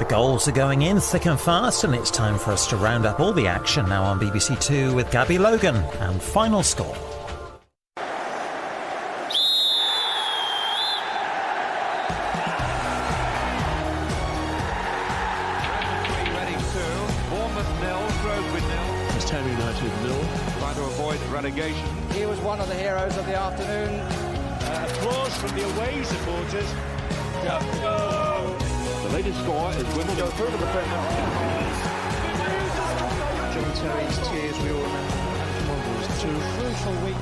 The goals are going in thick and fast, and it's time for us to round up all the action now on BBC Two with Gabby, Logan, and final score. Trying to avoid relegation. He was one of the heroes of the afternoon. Applause from the away supporters. Go! The latest score is Wimbledon. Go through to the John Terry's tears, we all remember. It was 2 crucial weeks.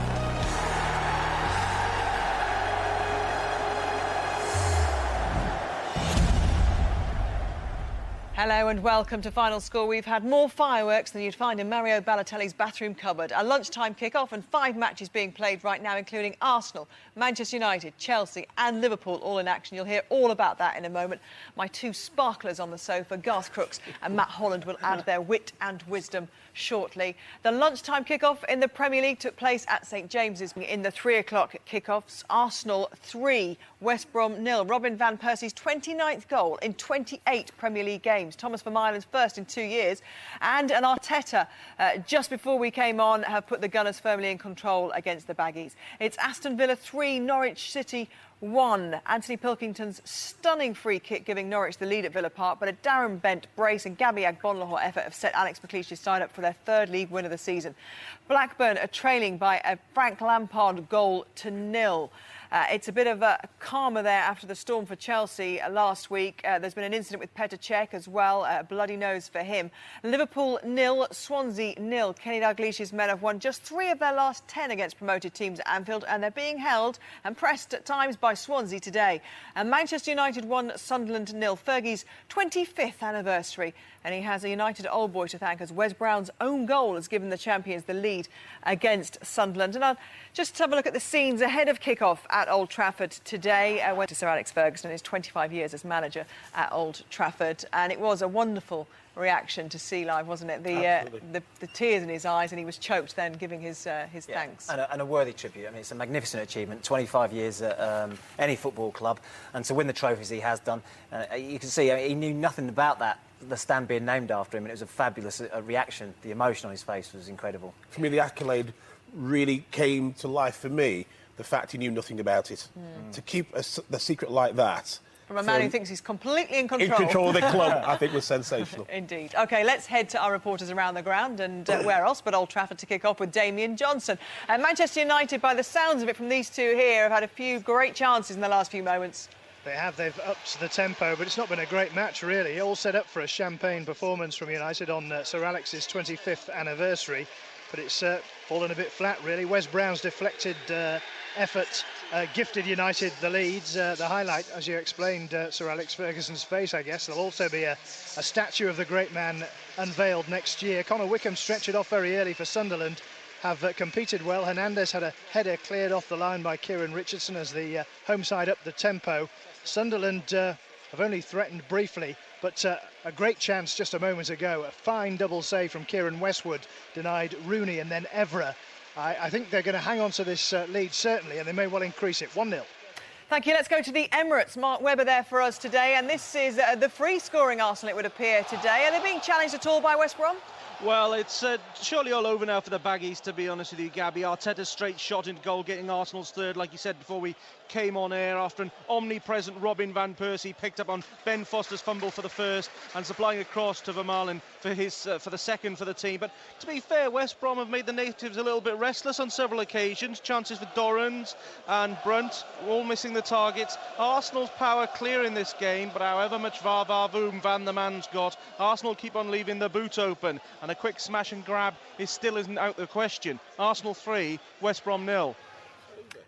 Hello and welcome to Final Score. We've had more fireworks than you'd find in Mario Balotelli's bathroom cupboard. A lunchtime kick-off and 5 matches being played right now, including Arsenal, Manchester United, Chelsea and Liverpool all in action. You'll hear all about that in a moment. My 2 sparklers on the sofa, Garth Crooks and Matt Holland, will add their wit and wisdom shortly. The lunchtime kick-off in the Premier League took place at St James's. In the 3 o'clock kick-offs, Arsenal 3, West Brom 0. Robin van Persie's 29th goal in 28 Premier League games. Thomas Vermeulen's first in 2 years. And an Arteta, just before we came on, have put the Gunners firmly in control against the Baggies. It's Aston Villa 3, Norwich City 1. Anthony Pilkington's stunning free kick giving Norwich the lead at Villa Park, but a Darren Bent brace and Gabby Agbonlahor effort have set Alex McLeish's side up for their 3rd league win of the season. Blackburn are trailing by a Frank Lampard goal to 0. It's a bit of a calmer there after the storm for Chelsea last week. There's been an incident with Petr Cech as well, a bloody nose for him. Liverpool 0, Swansea 0. Kenny Dalglish's men have won just 3 of their last 10 against promoted teams at Anfield, and they're being held and pressed at times by Swansea today. And Manchester United 1, Sunderland 0. Fergie's 25th anniversary, and he has a United old boy to thank as Wes Brown's own goal has given the champions the lead against Sunderland. And I'll just have a look at the scenes ahead of kick-off at Old Trafford today. I went to Sir Alex Ferguson, his 25 years as manager at Old Trafford, and it was a wonderful reaction to see live, wasn't it? The tears in his eyes, and he was choked then giving his thanks. And a worthy tribute. I mean, it's a magnificent achievement. 25 years at any football club, and to win the trophies he has done, you can see he knew nothing about that. The stand being named after him, and it was a fabulous reaction. The emotion on his face was incredible. For me, the accolade really came to life for me, the fact he knew nothing about it. To keep the secret like that... From a man who thinks he's completely in control. In control of the club, I think was sensational. Indeed. OK, let's head to our reporters around the ground, and where else but Old Trafford to kick off with Damien Johnson. Manchester United, by the sounds of it from these two here, have had a few great chances in the last few moments. They have. They've upped the tempo, but it's not been a great match, really. All set up for a champagne performance from United on Sir Alex's 25th anniversary, but it's fallen a bit flat, really. Wes Brown's deflected effort gifted United the leads. The highlight, as you explained, Sir Alex Ferguson's face, I guess. There'll also be a statue of the great man unveiled next year. Connor Wickham stretched it off very early for Sunderland. Have competed well. Hernandez had a header cleared off the line by Kieran Richardson as the home side upped the tempo. Sunderland have only threatened briefly, but a great chance just a moment ago. A fine double save from Kieran Westwood, denied Rooney and then Evra. I think they're going to hang on to this lead, certainly, and they may well increase it. 1-0. Thank you. Let's go to the Emirates. Mark Webber there for us today, and this is the free-scoring Arsenal, it would appear, today. Are they being challenged at all by West Brom? Well, it's surely all over now for the Baggies, to be honest with you, Gabby. Arteta's straight shot into goal, getting Arsenal's 3rd, like you said before we came on air, after an omnipresent Robin van Persie picked up on Ben Foster's fumble for the 1st and supplying across to Vermeulen for the 2nd for the team. But to be fair, West Brom have made the natives a little bit restless on several occasions. Chances for Dorrans and Brunt, all missing the targets. Arsenal's power clear in this game, but however much va-va-voom Van der Man's got, Arsenal keep on leaving the boot open, and a quick smash and grab isn't out the question. Arsenal 3, West Brom 0.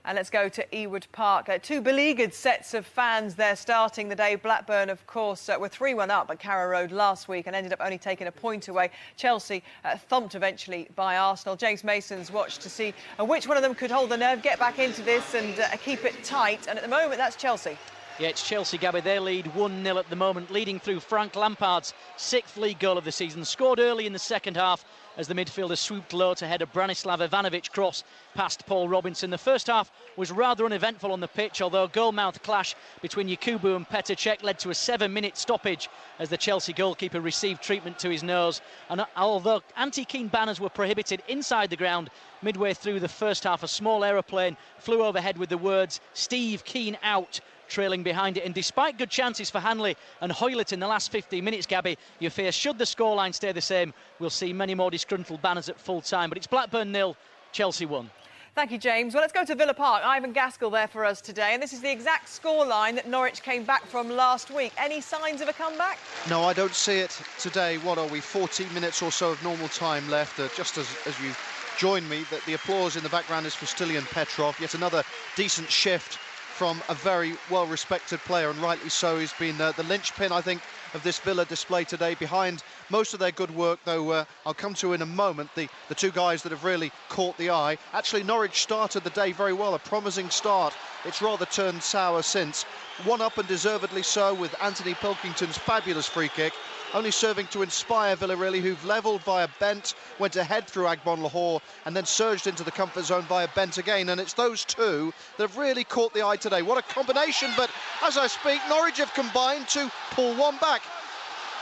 And let's go to Ewood Park. 2 beleaguered sets of fans there starting the day. Blackburn, of course, were 3-1 up at Carrow Road last week and ended up only taking a point away. Chelsea thumped eventually by Arsenal. James Mason's watched to see which one of them could hold the nerve, get back into this and keep it tight. And at the moment, that's Chelsea. Yeah, it's Chelsea, Gabby. They lead 1-0 at the moment, leading through Frank Lampard's 6th league goal of the season. Scored early in the second half as the midfielder swooped low to head a Branislav Ivanovic cross past Paul Robinson. The first half was rather uneventful on the pitch, although a goal-mouth clash between Yakubu and Petr Cech led to a 7-minute stoppage as the Chelsea goalkeeper received treatment to his nose. And although anti-Keane banners were prohibited inside the ground, midway through the first half, a small aeroplane flew overhead with the words "Steve Keane out" trailing behind it. And despite good chances for Hanley and Hoylett in the last 15 minutes, Gabby, you fear should the scoreline stay the same, we'll see many more disgruntled banners at full time. But it's Blackburn 0, Chelsea 1. Thank you, James. Well, let's go to Villa Park. Ivan Gaskell there for us today, and this is the exact scoreline that Norwich came back from last week. Any signs of a comeback? No, I don't see it today. What are we, 14 minutes or so of normal time left? Just as you join me, that the applause in the background is for Stilian Petrov. Yet another decent shift from a very well-respected player, and rightly so. He's been the linchpin, I think, of this Villa display today. Behind most of their good work, though, I'll come to in a moment, the two guys that have really caught the eye. Actually, Norwich started the day very well, a promising start. It's rather turned sour since. One up, and deservedly so, with Anthony Pilkington's fabulous free kick, only serving to inspire Villa, really, who've levelled by a bent, went ahead through Agbon Lahore, and then surged into the comfort zone by a bent again. And it's those two that have really caught the eye today. What a combination, but as I speak, Norwich have combined to pull one back.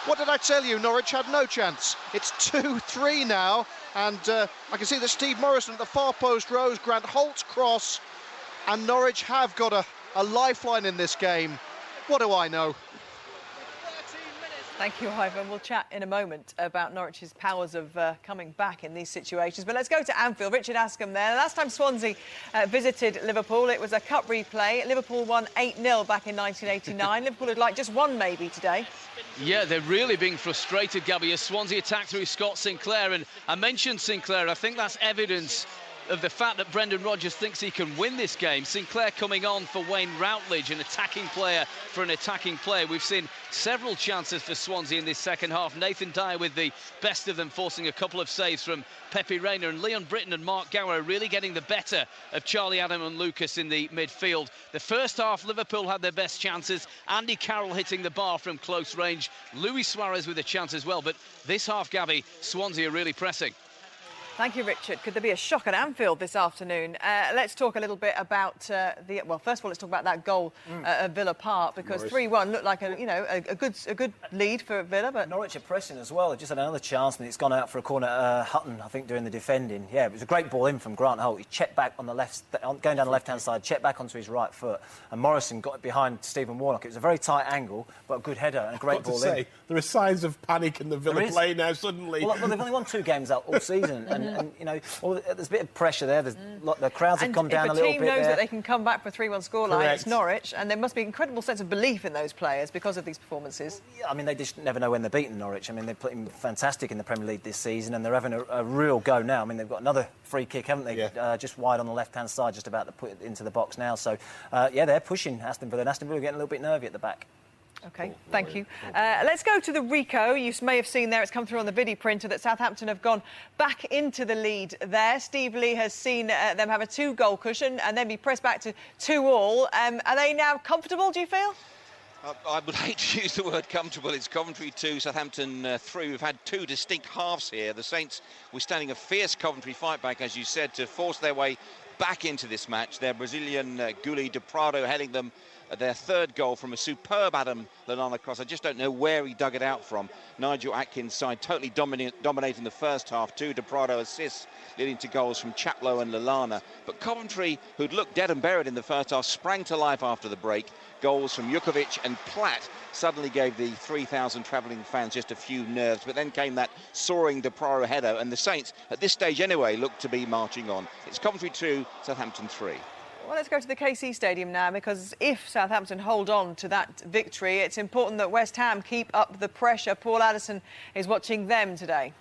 What did I tell you? Norwich had no chance. It's 2-3 now, and I can see that Steve Morrison at the far post rose, Grant Holt's cross, and Norwich have got a lifeline in this game. What do I know? Thank you, Ivan. We'll chat in a moment about Norwich's powers of coming back in these situations. But let's go to Anfield. Richard Askham there. Last time Swansea visited Liverpool, it was a cup replay. Liverpool won 8-0 back in 1989. Liverpool had like just one maybe today. Yeah, they're really being frustrated, Gabby, as Swansea attack through Scott Sinclair. And I mentioned Sinclair. I think that's evidence of the fact that Brendan Rodgers thinks he can win this game. Sinclair coming on for Wayne Routledge, an attacking player for an attacking player. We've seen several chances for Swansea in this second half. Nathan Dyer with the best of them, forcing a couple of saves from Pepe Reina, and Leon Britton and Mark Gower really getting the better of Charlie Adam and Lucas in the midfield. The first half, Liverpool had their best chances. Andy Carroll hitting the bar from close range. Luis Suarez with a chance as well. But this half, Gabby, Swansea are really pressing. Thank you, Richard. Could there be a shock at Anfield this afternoon? Let's talk a little bit about well, first of all, let's talk about that goal at Villa Park, because 3-1 looked like a good lead for Villa. But Norwich are pressing as well. They just had another chance, and it's gone out for a corner. Hutton, I think, doing the defending. Yeah, it was a great ball in from Grant Holt. He checked back on the left, going down the left-hand side, checked back onto his right foot, and Morrison got it behind Stephen Warnock. It was a very tight angle, but a good header and a great ball in. There are signs of panic in the Villa play now. Suddenly, well, they've only won 2 games out all season, and you know, there's a bit of pressure there. The crowds have come down a little bit. And if a team knows that they can come back for a 3-1 scoreline, it's Norwich, and there must be an incredible sense of belief in those players because of these performances. Yeah, I mean, they just never know when they're beating Norwich. I mean, they've put him fantastic in the Premier League this season, and they're having a real go now. I mean, they've got another free kick, haven't they? Yeah. Just wide on the left-hand side, just about to put it into the box now. So, yeah, they're pushing Aston Villa, and Aston Villa are getting a little bit nervy at the back. OK, thank you. Let's go to the Rico. You may have seen there, it's come through on the video printer, that Southampton have gone back into the lead there. Steve Lee has seen them have a 2-goal cushion and then be pressed back to 2-2. Are they now comfortable, do you feel? I would hate to use the word comfortable. It's Coventry 2, Southampton 3. We've had 2 distinct halves here. The Saints withstanding a fierce Coventry fight back, as you said, to force their way back into this match. Their Brazilian Gulli de Prado heading them their 3rd goal from a superb Adam Lallana cross. I just don't know where he dug it out from. Nigel Atkins' side totally dominating the first half. 2 de Prado assists leading to goals from Chaplow and Lallana. But Coventry, who'd looked dead and buried in the first half, sprang to life after the break. Goals from Jukovic and Platt suddenly gave the 3,000 travelling fans just a few nerves. But then came that soaring de Prado header, and the Saints, at this stage anyway, look to be marching on. It's Coventry 2, Southampton 3. Well, let's go to the KC Stadium now, because if Southampton hold on to that victory, it's important that West Ham keep up the pressure. Paul Addison is watching them today.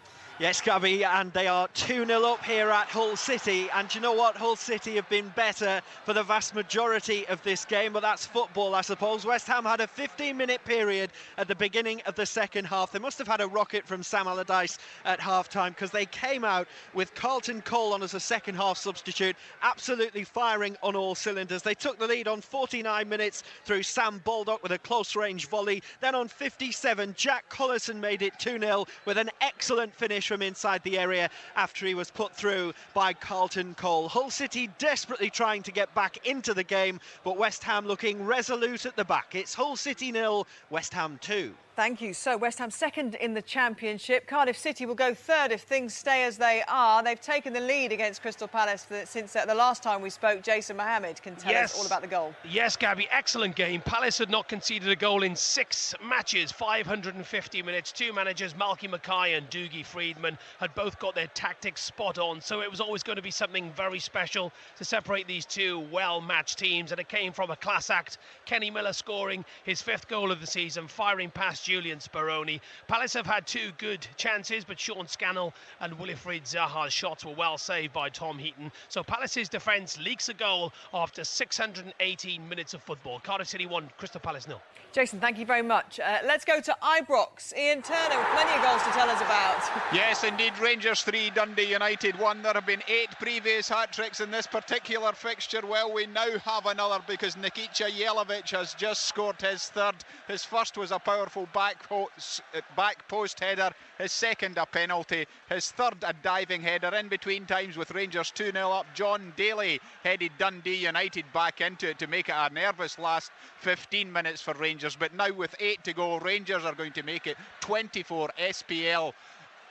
Yes, Gabby, and they are 2-0 up here at Hull City. And do you know what? Hull City have been better for the vast majority of this game, but that's football, I suppose. West Ham had a 15-minute period at the beginning of the second half. They must have had a rocket from Sam Allardyce at half-time, because they came out with Carlton Cole on as a second-half substitute, absolutely firing on all cylinders. They took the lead on 49 minutes through Sam Baldock with a close-range volley. Then on 57, Jack Collison made it 2-0 with an excellent finish from inside the area after he was put through by Carlton Cole. Hull City desperately trying to get back into the game, but West Ham looking resolute at the back. It's Hull City 0, West Ham 2. Thank you. So West Ham second in the Championship. Cardiff City will go third if things stay as they are. They've taken the lead against Crystal Palace since the last time we spoke. Jason Mohammed can tell us all about the goal. Yes, Gabby, excellent game. Palace had not conceded a goal in 6 matches, 550 minutes. Two managers, Malky Mackay and Dougie Friedman, had both got their tactics spot on. So it was always going to be something very special to separate these two well-matched teams. And it came from a class act. Kenny Miller scoring his 5th goal of the season, firing past Julian Speroni. Palace have had 2 good chances, but Sean Scannell and Wilfried Zaha's shots were well saved by Tom Heaton. So Palace's defence leaks a goal after 618 minutes of football. Cardiff City 1, Crystal Palace 0. Jason, thank you very much. Let's go to Ibrox. Ian Turner with plenty of goals to tell us about. Yes, indeed. Rangers 3, Dundee United 1. There have been 8 previous hat-tricks in this particular fixture. Well, we now have another because Nikica Jelavic has just scored his 3rd. His first was a powerful back post header. His second a penalty. His 3rd a diving header. In between times with Rangers 2-0 up, John Daly headed Dundee United back into it to make it a nervous last 15 minutes for Rangers. But now with 8 to go, Rangers are going to make it 24 SPL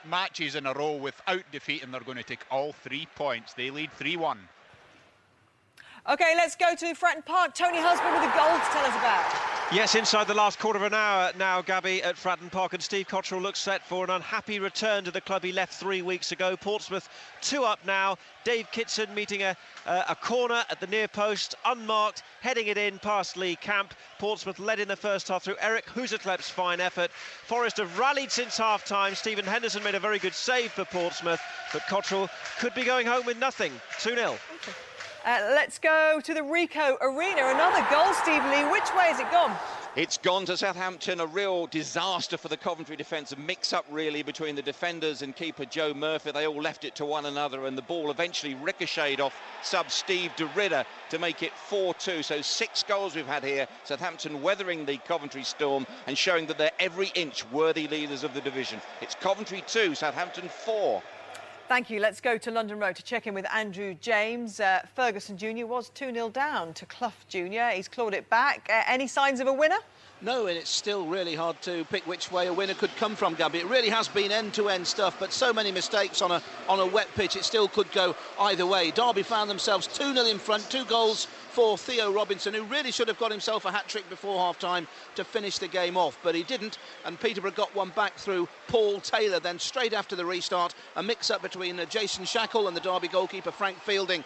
matches in a row without defeat, and they're going to take all 3 points. They lead 3-1. OK, let's go to Fratton Park. Tony Husband with a goal to tell us about. Yes, inside the last quarter of an hour now, Gabby, at Fratton Park, and Steve Cottrell looks set for an unhappy return to the club he left 3 weeks ago. Portsmouth 2 up now. Dave Kitson meeting a corner at the near post, unmarked, heading it in past Lee Camp. Portsmouth led in the first half through Eric Huserklep's fine effort. Forest have rallied since half-time. Stephen Henderson made a very good save for Portsmouth, but Cottrell could be going home with nothing. 2-0. Let's go to the Ricoh Arena. Another goal, Steve Lee. Which way has it gone? It's gone to Southampton. A real disaster for the Coventry defence. A mix-up, really, between the defenders and keeper Joe Murphy. They all left it to one another, and the ball eventually ricocheted off sub Steve de Ridder to make it 4-2. So 6 goals we've had here. Southampton weathering the Coventry storm and showing that they're every inch worthy leaders of the division. It's Coventry 2, Southampton 4. Thank you. Let's go to London Road to check in with Andrew James. Ferguson Jr. was 2-0 down to Clough Jr. He's clawed it back. Any signs of a winner? No, and it's still really hard to pick which way a winner could come from, Gabby. It really has been end-to-end stuff, but so many mistakes on a wet pitch, it still could go either way. Derby found themselves 2-0 in front, 2 goals for Theo Robinson, who really should have got himself a hat-trick before half-time to finish the game off, but he didn't, and Peterborough got one back through Paul Taylor. Then straight after the restart, a mix-up between Jason Shackle and the Derby goalkeeper Frank Fielding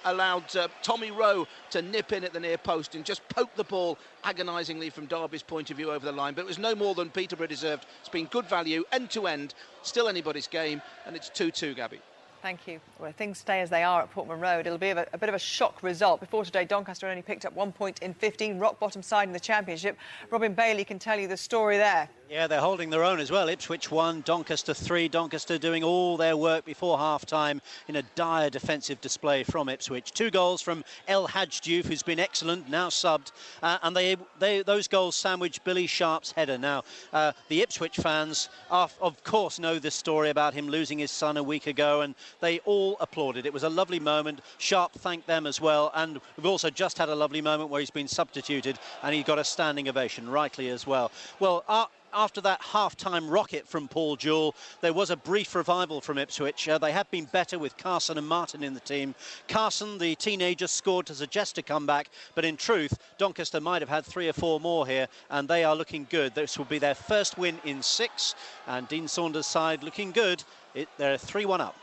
allowed Tommy Rowe to nip in at the near post and just poke the ball agonisingly from Derby's point of view over the line, but it was no more than Peterborough deserved. It's been good value, end-to-end, still anybody's game, and it's 2-2, Gabby. Thank you. Well, if things stay as they are at Portman Road, it'll be a bit of a shock result. Before today, Doncaster only picked up 1 point in 15, rock-bottom side in the Championship. Robin Bailey can tell you the story there. Yeah, they're holding their own as well. Ipswich 1, Doncaster 3. Doncaster doing all their work before half-time in a dire defensive display from Ipswich. 2 goals from El Hadj Diouf, who's been excellent, now subbed. And those goals sandwich Billy Sharp's header. Now, the Ipswich fans, of course, know this story about him losing his son a week ago, and they all applauded. It was a lovely moment. Sharp thanked them as well. And we've also just had a lovely moment where he's been substituted, and he got a standing ovation, rightly as well. Well, after that half-time rocket from Paul Jewell, there was a brief revival from Ipswich. They have been better with Carson and Martin in the team. Carson, the teenager, scored to suggest a comeback, but in truth, Doncaster might have had 3 or 4 more here, and they are looking good. This will be their first win in 6, and Dean Saunders' side looking good. They're 3-1 up.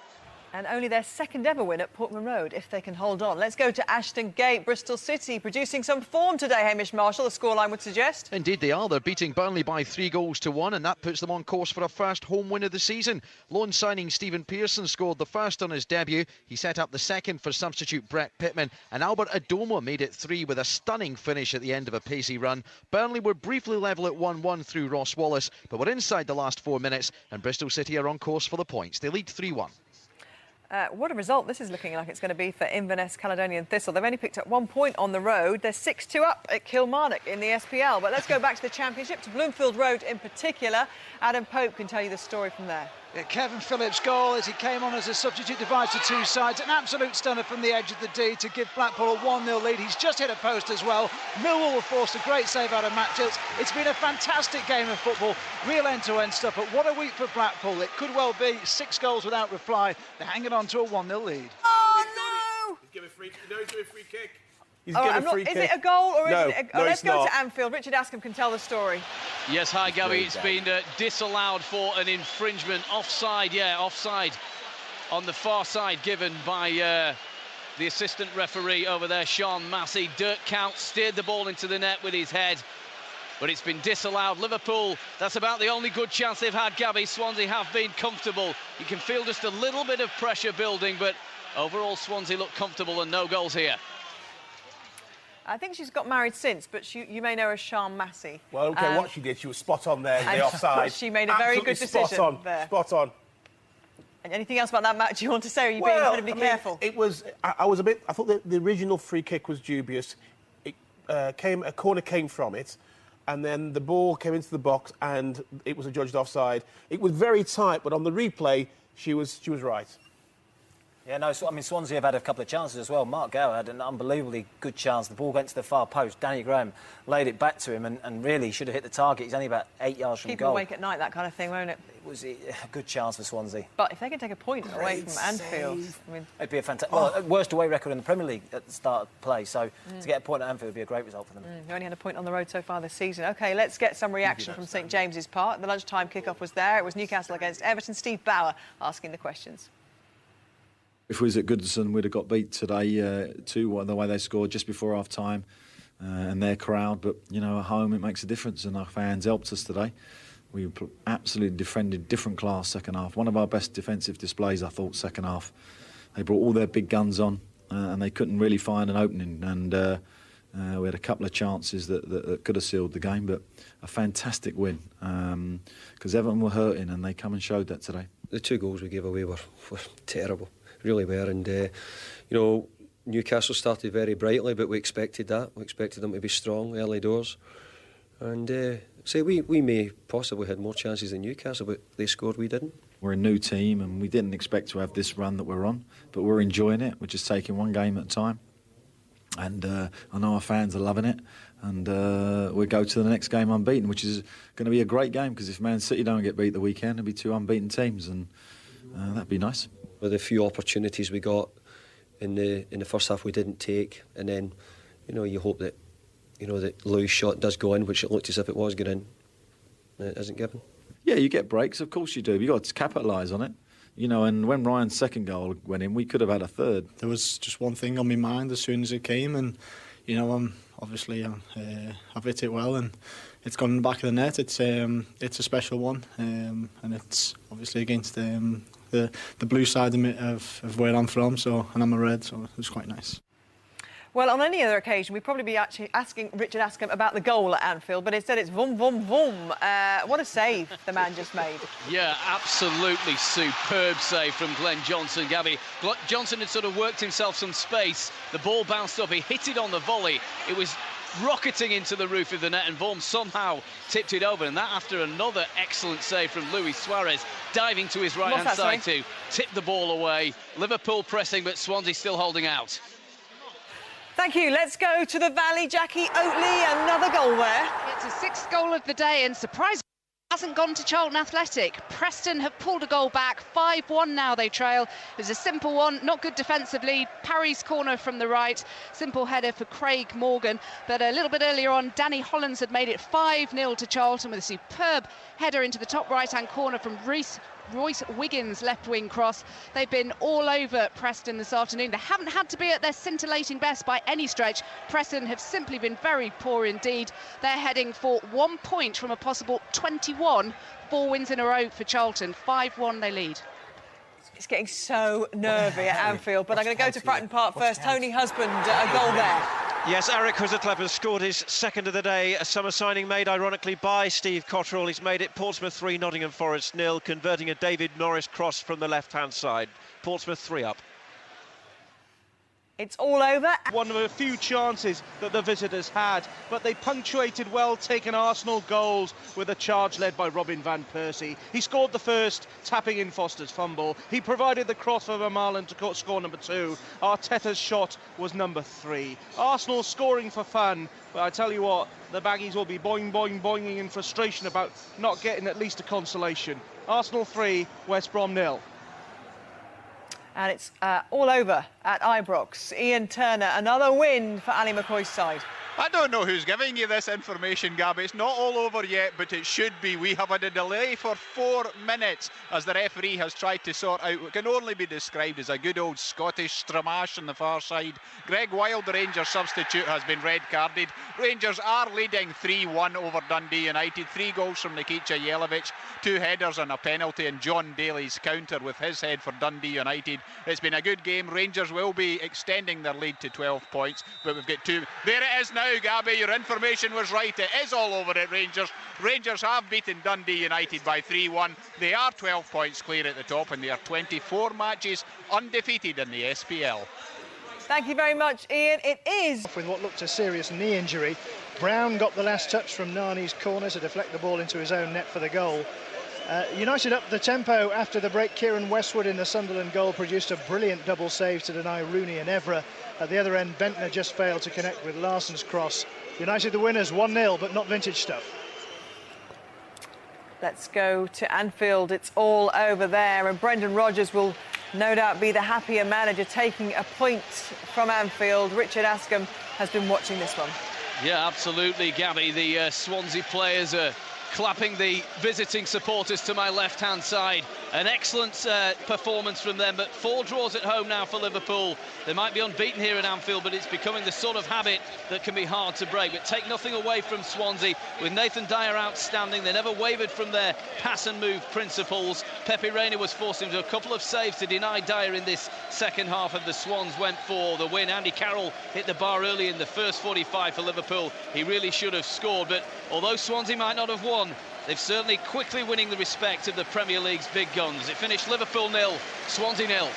And only their second ever win at Portman Road, if they can hold on. Let's go to Ashton Gate, Bristol City, producing some form today, Hamish Marshall, the scoreline would suggest. Indeed they are. They're beating Burnley by 3-1, and that puts them on course for a first home win of the season. Loan signing Stephen Pearson scored the first on his debut. He set up the second for substitute Brett Pittman, and Albert Adomah made it 3 with a stunning finish at the end of a pacey run. Burnley were briefly level at 1-1 through Ross Wallace, but were inside the last 4 minutes, and Bristol City are on course for the points. They lead 3-1. What a result this is looking like it's going to be for Inverness Caledonian Thistle. They've only picked up 1 point on the road. They're 6-2 up at Kilmarnock in the SPL. But let's go back to the Championship, to Bloomfield Road in particular. Adam Pope can tell you the story from there. Yeah, Kevin Phillips' goal as he came on as a substitute divides the two sides. An absolute stunner from the edge of the D to give Blackpool a 1-0 lead. He's just hit a post as well. Millwall have forced a great save out of Matt Gilts. It's been a fantastic game of football, real end-to-end stuff. But what a week for Blackpool. It could well be 6 goals without reply. They're hanging on to a 1-0 lead. Oh, no! He's giving a free kick. Is it a goal or is it a... let's go to Anfield. Richard Askham can tell the story. Yes, hi Gabby. It's been disallowed for an infringement. Offside, offside on the far side given by the assistant referee over there, Sean Massey. Dirk Kuyt steered the ball into the net with his head, but it's been disallowed. Liverpool, that's about the only good chance they've had, Gabby. Swansea have been comfortable. You can feel just a little bit of pressure building, but overall Swansea look comfortable and no goals here. I think she's got married since, but you may know her as Sean Massey. Well, okay, what she did, she was spot on there in the offside. She made a very good decision there. Spot on. And anything else about that match you want to say? Or are you being incredibly careful? It was. I was a bit. I thought the original free kick was dubious. It a corner came from it, and then the ball came into the box, and it was adjudged offside. It was very tight, but on the replay, she was right. Yeah, no, I mean, Swansea have had a couple of chances as well. Mark Gower had an unbelievably good chance. The ball went to the far post. Danny Graham laid it back to him and really should have hit the target. He's only about 8 yards from goal. Keep him awake at night, that kind of thing, won't it? It was a good chance for Swansea. But if they can take a point away from Anfield... I mean... It'd be a fantastic... Well, worst away record in the Premier League at the start of play, so to get a point at Anfield would be a great result for them. They only had a point on the road so far this season. OK, let's get some reaction from St James's Park. The lunchtime kickoff was there. It was Newcastle against Everton. Steve Bauer asking the questions. If we was at Gudgin, we'd have got beat today 2-1, the way they scored just before half-time, and their crowd. But, you know, at home it makes a difference, and our fans helped us today. We absolutely defended different class second half. One of our best defensive displays, I thought, second half. They brought all their big guns on, and they couldn't really find an opening. And we had a couple of chances that could have sealed the game, but a fantastic win, because Everton were hurting, and they come and showed that today. The 2 goals we gave away were terrible. Really were, and you know, Newcastle started very brightly, but we expected that. We expected them to be strong early doors, and we may possibly had more chances than Newcastle, but they scored, we didn't. We're a new team, and we didn't expect to have this run that we're on, but we're enjoying it. We're just taking one game at a time, and I know our fans are loving it, and we'll go to the next game unbeaten, which is going to be a great game, because if Man City don't get beat the weekend, it'll be 2 unbeaten teams, and that'd be nice. With the few opportunities we got in the first half, we didn't take, and then, you know, you hope that, you know, that Louis' shot does go in, which it looked as if it was going in, and it isn't given. Yeah, you get breaks, of course you do. You've got to capitalise on it, you know. And when Ryan's second goal went in, we could have had a third. There was just one thing on my mind as soon as it came, and you know, I've hit it well, and it's gone in the back of the net. It's a special one, and it's obviously against the blue side of where I'm from, and I'm a red, so it was quite nice. Well, on any other occasion, we'd probably be actually asking Richard Askham about the goal at Anfield, but instead it's vroom, vroom, vroom. What a save the man just made. Yeah, absolutely superb save from Glenn Johnson, Gabby. Johnson had sort of worked himself some space. The ball bounced up. He hit it on the volley. It was rocketing into the roof of the net, and Vorm somehow tipped it over, and that after another excellent save from Luis Suarez, diving to his right-hand side to tip the ball away. Liverpool pressing, but Swansea still holding out. Thank you. Let's go to the Valley. Jackie Oatley, another goal there. It's a 6th goal of the day, and surprisingly hasn't gone to Charlton Athletic. Preston have pulled a goal back. 5-1 now they trail. It was a simple one, not good defensively. Parry's corner from the right. Simple header for Craig Morgan. But a little bit earlier on, Danny Hollands had made it 5-0 to Charlton with a superb header into the top right-hand corner from Rhys Royce Wiggins' left wing cross. They've been all over Preston this afternoon. They haven't had to be at their scintillating best by any stretch. Preston have simply been very poor indeed. They're heading for 1 point from a possible 21. 4 wins in a row for Charlton. 5-1 they lead. It's getting so nervy at Anfield, but I'm going to go to Fratton Park first. Tony Husband, a goal there. Yes, Eric Huizenklep scored his second of the day. A summer signing made, ironically, by Steve Cotterill. He's made it Portsmouth 3, Nottingham Forest 0, converting a David Norris cross from the left-hand side. Portsmouth 3 up. It's all over. One of a few chances that the visitors had, but they punctuated well-taken Arsenal goals with a charge led by Robin van Persie. He scored the first, tapping in Foster's fumble. He provided the cross for Vermaelen to score number 2. Arteta's shot was number 3. Arsenal scoring for fun, but I tell you what, the Baggies will be boing, boing, boinging in frustration about not getting at least a consolation. Arsenal 3, West Brom 0. And it's all over at Ibrox. Ian Turner, another win for Ali McCoy's side. I don't know who's giving you this information, Gabby. It's not all over yet, but it should be. We have had a delay for 4 minutes as the referee has tried to sort out what can only be described as a good old Scottish stramash on the far side. Greg Wild, the Rangers substitute, has been red carded. Rangers are leading 3-1 over Dundee United. 3 goals from Nikica Jelavic, 2 headers and a penalty, and John Daly's counter with his head for Dundee United. It's been a good game. Rangers will be extending their lead to 12 points, but we've got 2. There it is now. Gabby, your information was right. It is all over at Rangers. Rangers have beaten Dundee United by 3-1. They are 12 points clear at the top, and they are 24 matches undefeated in the SPL. Thank you very much, Ian. It is. With what looked a serious knee injury, Brown got the last touch from Nani's corner to deflect the ball into his own net for the goal. United up the tempo after the break. Kieran Westwood in the Sunderland goal produced a brilliant double save to deny Rooney and Evra. At the other end, Bentner just failed to connect with Larsson's cross. United the winners, 1-0, but not vintage stuff. Let's go to Anfield. It's all over there, and Brendan Rodgers will no doubt be the happier manager, taking a point from Anfield. Richard Askham has been watching this one. Yeah, absolutely, Gabby. The Swansea players are clapping the visiting supporters to my left-hand side. An excellent performance from them, but 4 draws at home now for Liverpool. They might be unbeaten here at Anfield, but it's becoming the sort of habit that can be hard to break. But take nothing away from Swansea. With Nathan Dyer outstanding, they never wavered from their pass and move principles. Pepe Reina was forced into a couple of saves to deny Dyer in this second half, and the Swans went for the win. Andy Carroll hit the bar early in the first 45 for Liverpool. He really should have scored, but although Swansea might not have won, they've certainly quickly winning the respect of the Premier League's big guns. It finished Liverpool 0, Swansea 0.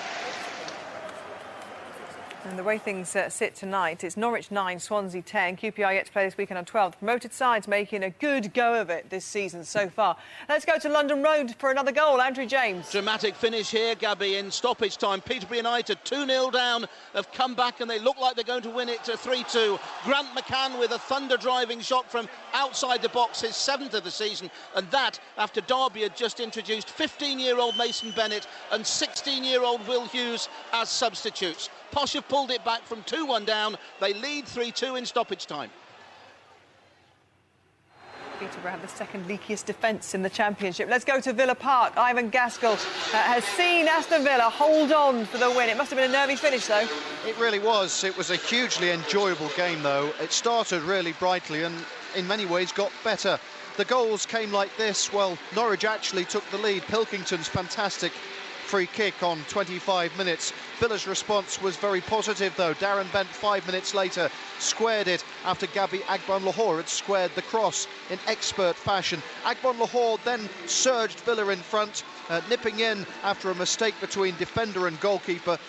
And the way things sit tonight, it's Norwich 9, Swansea 10. QPR yet to play this weekend on 12. The promoted sides making a good go of it this season so far. Let's go to London Road for another goal. Andrew James. Dramatic finish here, Gabby, in stoppage time. Peterborough United 2-0 down, have come back and they look like they're going to win it to 3-2. Grant McCann with a thunder-driving shot from outside the box, his 7th of the season, and that after Derby had just introduced 15-year-old Mason Bennett and 16-year-old Will Hughes as substitutes. Posh have pulled it back from 2-1 down. They lead 3-2 in stoppage time. Peterborough have the second leakiest defence in the Championship. Let's go to Villa Park. Ivan Gaskell has seen Aston Villa hold on for the win. It must have been a nervy finish, though. It really was. It was a hugely enjoyable game, though. It started really brightly and in many ways got better. The goals came like this. Well, Norwich actually took the lead. Pilkington's fantastic free kick on 25 minutes. Villa's response was very positive, though. Darren Bent 5 minutes later squared it after Gabby Agbon-Lahore had squared the cross in expert fashion. Agbon-Lahore then surged Villa in front, nipping in after a mistake between defender and goalkeeper.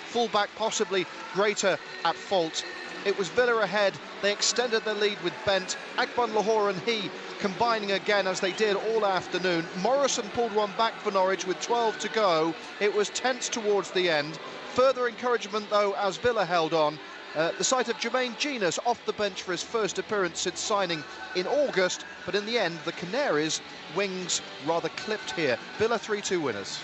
Fullback possibly greater at fault. It was Villa ahead. They extended their lead with Bent. Agbon-Lahore and he combining again as they did all afternoon. Morrison pulled one back for Norwich with 12 to go. It was tense towards the end. Further encouragement, though, as Villa held on. The sight of Jermaine Genus off the bench for his first appearance since signing in August, but in the end, the Canaries' wings rather clipped here. Villa 3-2 winners.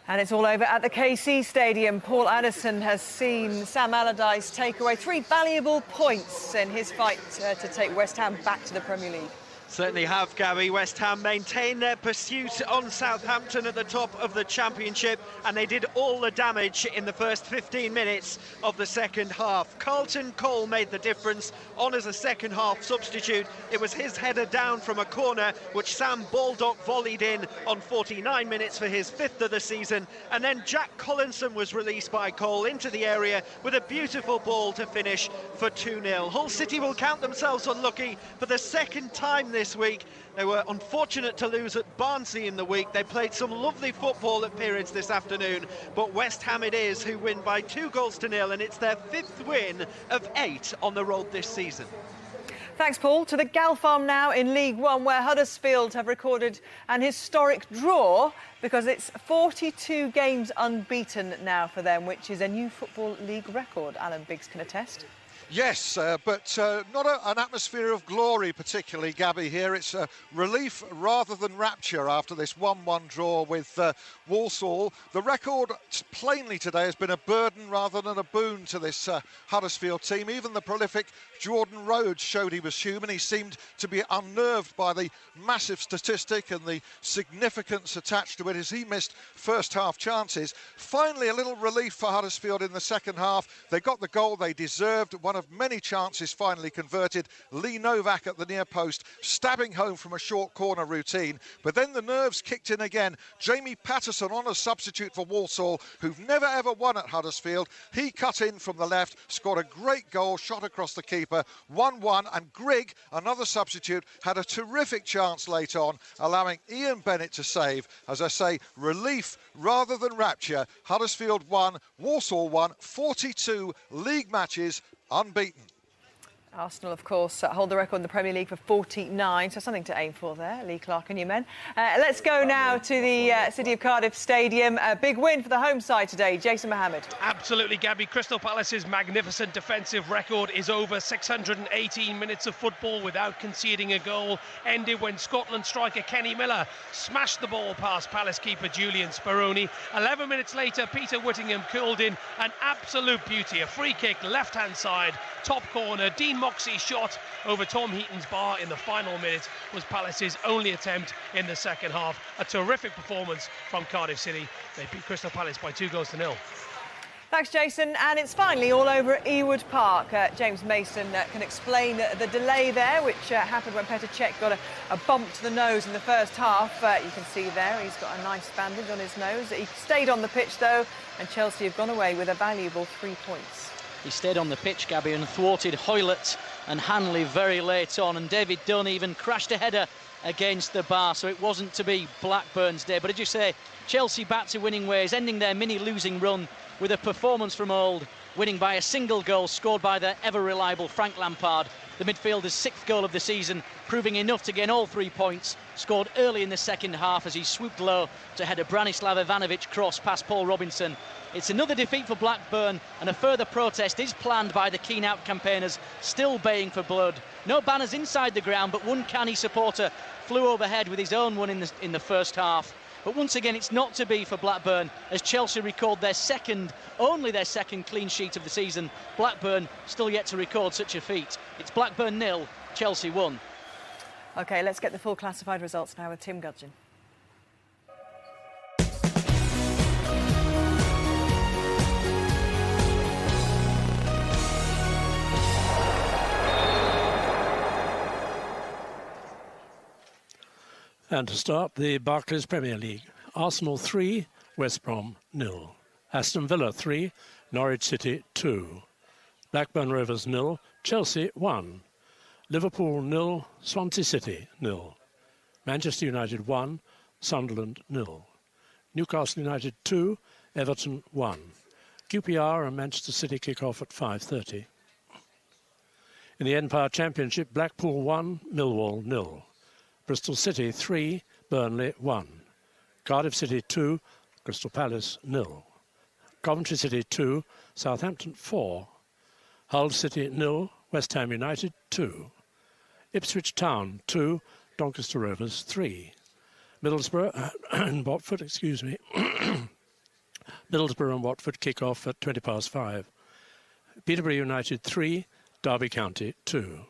And it's all over at the KC Stadium. Paul Addison has seen Sam Allardyce take away 3 valuable points in his fight to take West Ham back to the Premier League. Certainly have, Gabby. West Ham maintain their pursuit on Southampton at the top of the Championship, and they did all the damage in the first 15 minutes of the second half. Carlton Cole made the difference on as a second half substitute. It was his header down from a corner, which Sam Baldock volleyed in on 49 minutes for his 5th of the season, and then Jack Collinson was released by Cole into the area with a beautiful ball to finish for 2-0. Hull City will count themselves unlucky for the second time this week. They were unfortunate to lose at Barnsley in the week. They played some lovely football at periods this afternoon, but West Ham it is who win by 2-0, and it's their 5th win of 8 on the road this season. Thanks, Paul. To the Gal Farm now in League One, where Huddersfield have recorded an historic draw because it's 42 games unbeaten now for them, which is a new Football League record. Alan Biggs can attest. Yes, but not an atmosphere of glory particularly, Gabby, here. It's relief rather than rapture after this 1-1 draw with Walsall. The record plainly today has been a burden rather than a boon to this Huddersfield team. Even the prolific Jordan Rhodes showed he was human. He seemed to be unnerved by the massive statistic and the significance attached to it as he missed first half chances. Finally, a little relief for Huddersfield in the second half. They got the goal they deserved. One of many chances finally converted. Lee Novak at the near post, stabbing home from a short corner routine. But then the nerves kicked in again. Jamie Patterson on a substitute for Walsall, who've never ever won at Huddersfield. He cut in from the left, scored a great goal, shot across the keeper, 1-1. And Grigg, another substitute, had a terrific chance late on, allowing Ian Bennett to save. As I say, relief rather than rapture. Huddersfield won, Walsall won, 42 league matches unbeaten. Arsenal, of course, hold the record in the Premier League for 49, so something to aim for there, Lee Clark and your men. Let's go now to the City of Cardiff Stadium. A big win for the home side today. Jason Mohammed. Absolutely, Gabby. Crystal Palace's magnificent defensive record is over 618 minutes of football without conceding a goal. Ended when Scotland striker Kenny Miller smashed the ball past Palace keeper Julian Speroni. 11 minutes later, Peter Whittingham curled in an absolute beauty. A free kick, left-hand side, top corner. Dean Moxey's shot over Tom Heaton's bar in the final minute was Palace's only attempt in the second half. A terrific performance from Cardiff City. They beat Crystal Palace by 2-0. Thanks, Jason. And it's finally all over at Ewood Park. James Mason can explain the delay there, which happened when Petr Cech got a bump to the nose in the first half. You can see there he's got a nice bandage on his nose. He stayed on the pitch, though, and Chelsea have gone away with a valuable 3 points. He stayed on the pitch, Gabby, and thwarted Hoylett and Hanley very late on, and David Dunn even crashed a header against the bar, so it wasn't to be Blackburn's day. But as you say, Chelsea back to winning ways, ending their mini-losing run with a performance from Old, winning by a single goal scored by their ever-reliable Frank Lampard. The midfielder's 6th goal of the season, proving enough to gain all 3 points, scored early in the second half as he swooped low to head a Branislav Ivanovic cross past Paul Robinson. It's another defeat for Blackburn, and a further protest is planned by the keen-out campaigners, still baying for blood. No banners inside the ground, but one canny supporter flew overhead with his own one in the first half. But once again, it's not to be for Blackburn, as Chelsea record only their second clean sheet of the season. Blackburn still yet to record such a feat. It's Blackburn 0, Chelsea 1. OK, let's get the full classified results now with Tim Gudgin. And to start, the Barclays Premier League. Arsenal 3, West Brom 0. Aston Villa 3, Norwich City 2. Blackburn Rovers 0, Chelsea 1. Liverpool 0, Swansea City 0. Manchester United 1, Sunderland 0. Newcastle United 2, Everton 1. QPR and Manchester City kick off at 5:30. In the Empire Championship, Blackpool 1, Millwall 0. Bristol City 3, Burnley 1. Cardiff City 2, Crystal Palace 0. Coventry City 2, Southampton 4. Hull City 0, West Ham United 2. Ipswich Town 2, Doncaster Rovers 3. Middlesbrough and Watford, Middlesbrough and Watford kick off at 5:20. Peterborough United 3, Derby County 2.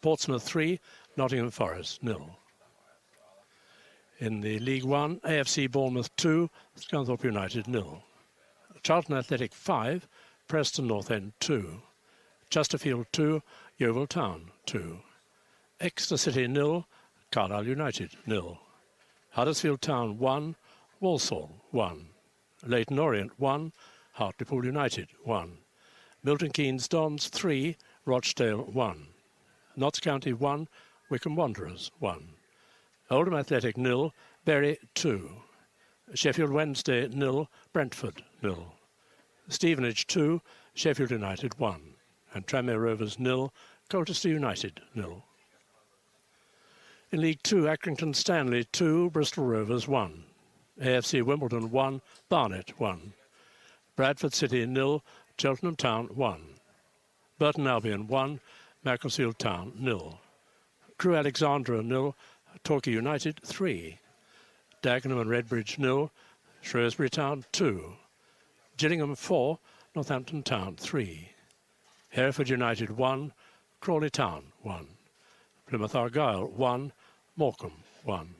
Portsmouth 3, Nottingham Forest 0. In the League One, AFC Bournemouth 2, Scunthorpe United 0. Charlton Athletic 5, Preston North End 2. Chesterfield 2, Yeovil Town 2. Exeter City 0, Carlisle United 0. Huddersfield Town 1, Walsall 1. Leyton Orient 1, Hartlepool United 1. Milton Keynes Dons 3, Rochdale 1. Notts County 1, Wycombe Wanderers 1. Oldham Athletic 0, Bury 2. Sheffield Wednesday 0, Brentford 0. Stevenage 2, Sheffield United 1. And Tranmere Rovers 0, Colchester United 0. In League 2, Accrington Stanley 2, Bristol Rovers 1. AFC Wimbledon 1, Barnet 1. Bradford City 0, Cheltenham Town 1. Burton Albion 1, Macclesfield Town 0. Crewe Alexandra 0, Torquay United 3. Dagenham and Redbridge 0, Shrewsbury Town 2. Gillingham 4, Northampton Town 3. Hereford United 1, Crawley Town 1. Plymouth Argyle 1, Morecambe 1.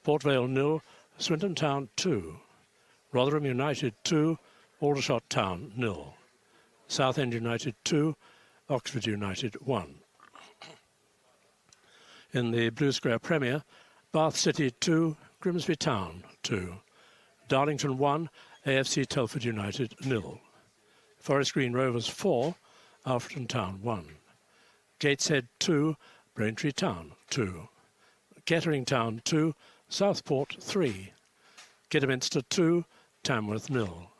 Port Vale 0, Swinton Town 2. Rotherham United 2, Aldershot Town 0. Southend United 2, Oxford United 1. In the Blue Square Premier, Bath City 2, Grimsby Town 2. Darlington 1, AFC Telford United 0. Forest Green Rovers 4, Alfreton Town 1. Gateshead 2, Braintree Town 2. Kettering Town 2, Southport 3. Kidderminster 2, Tamworth 0.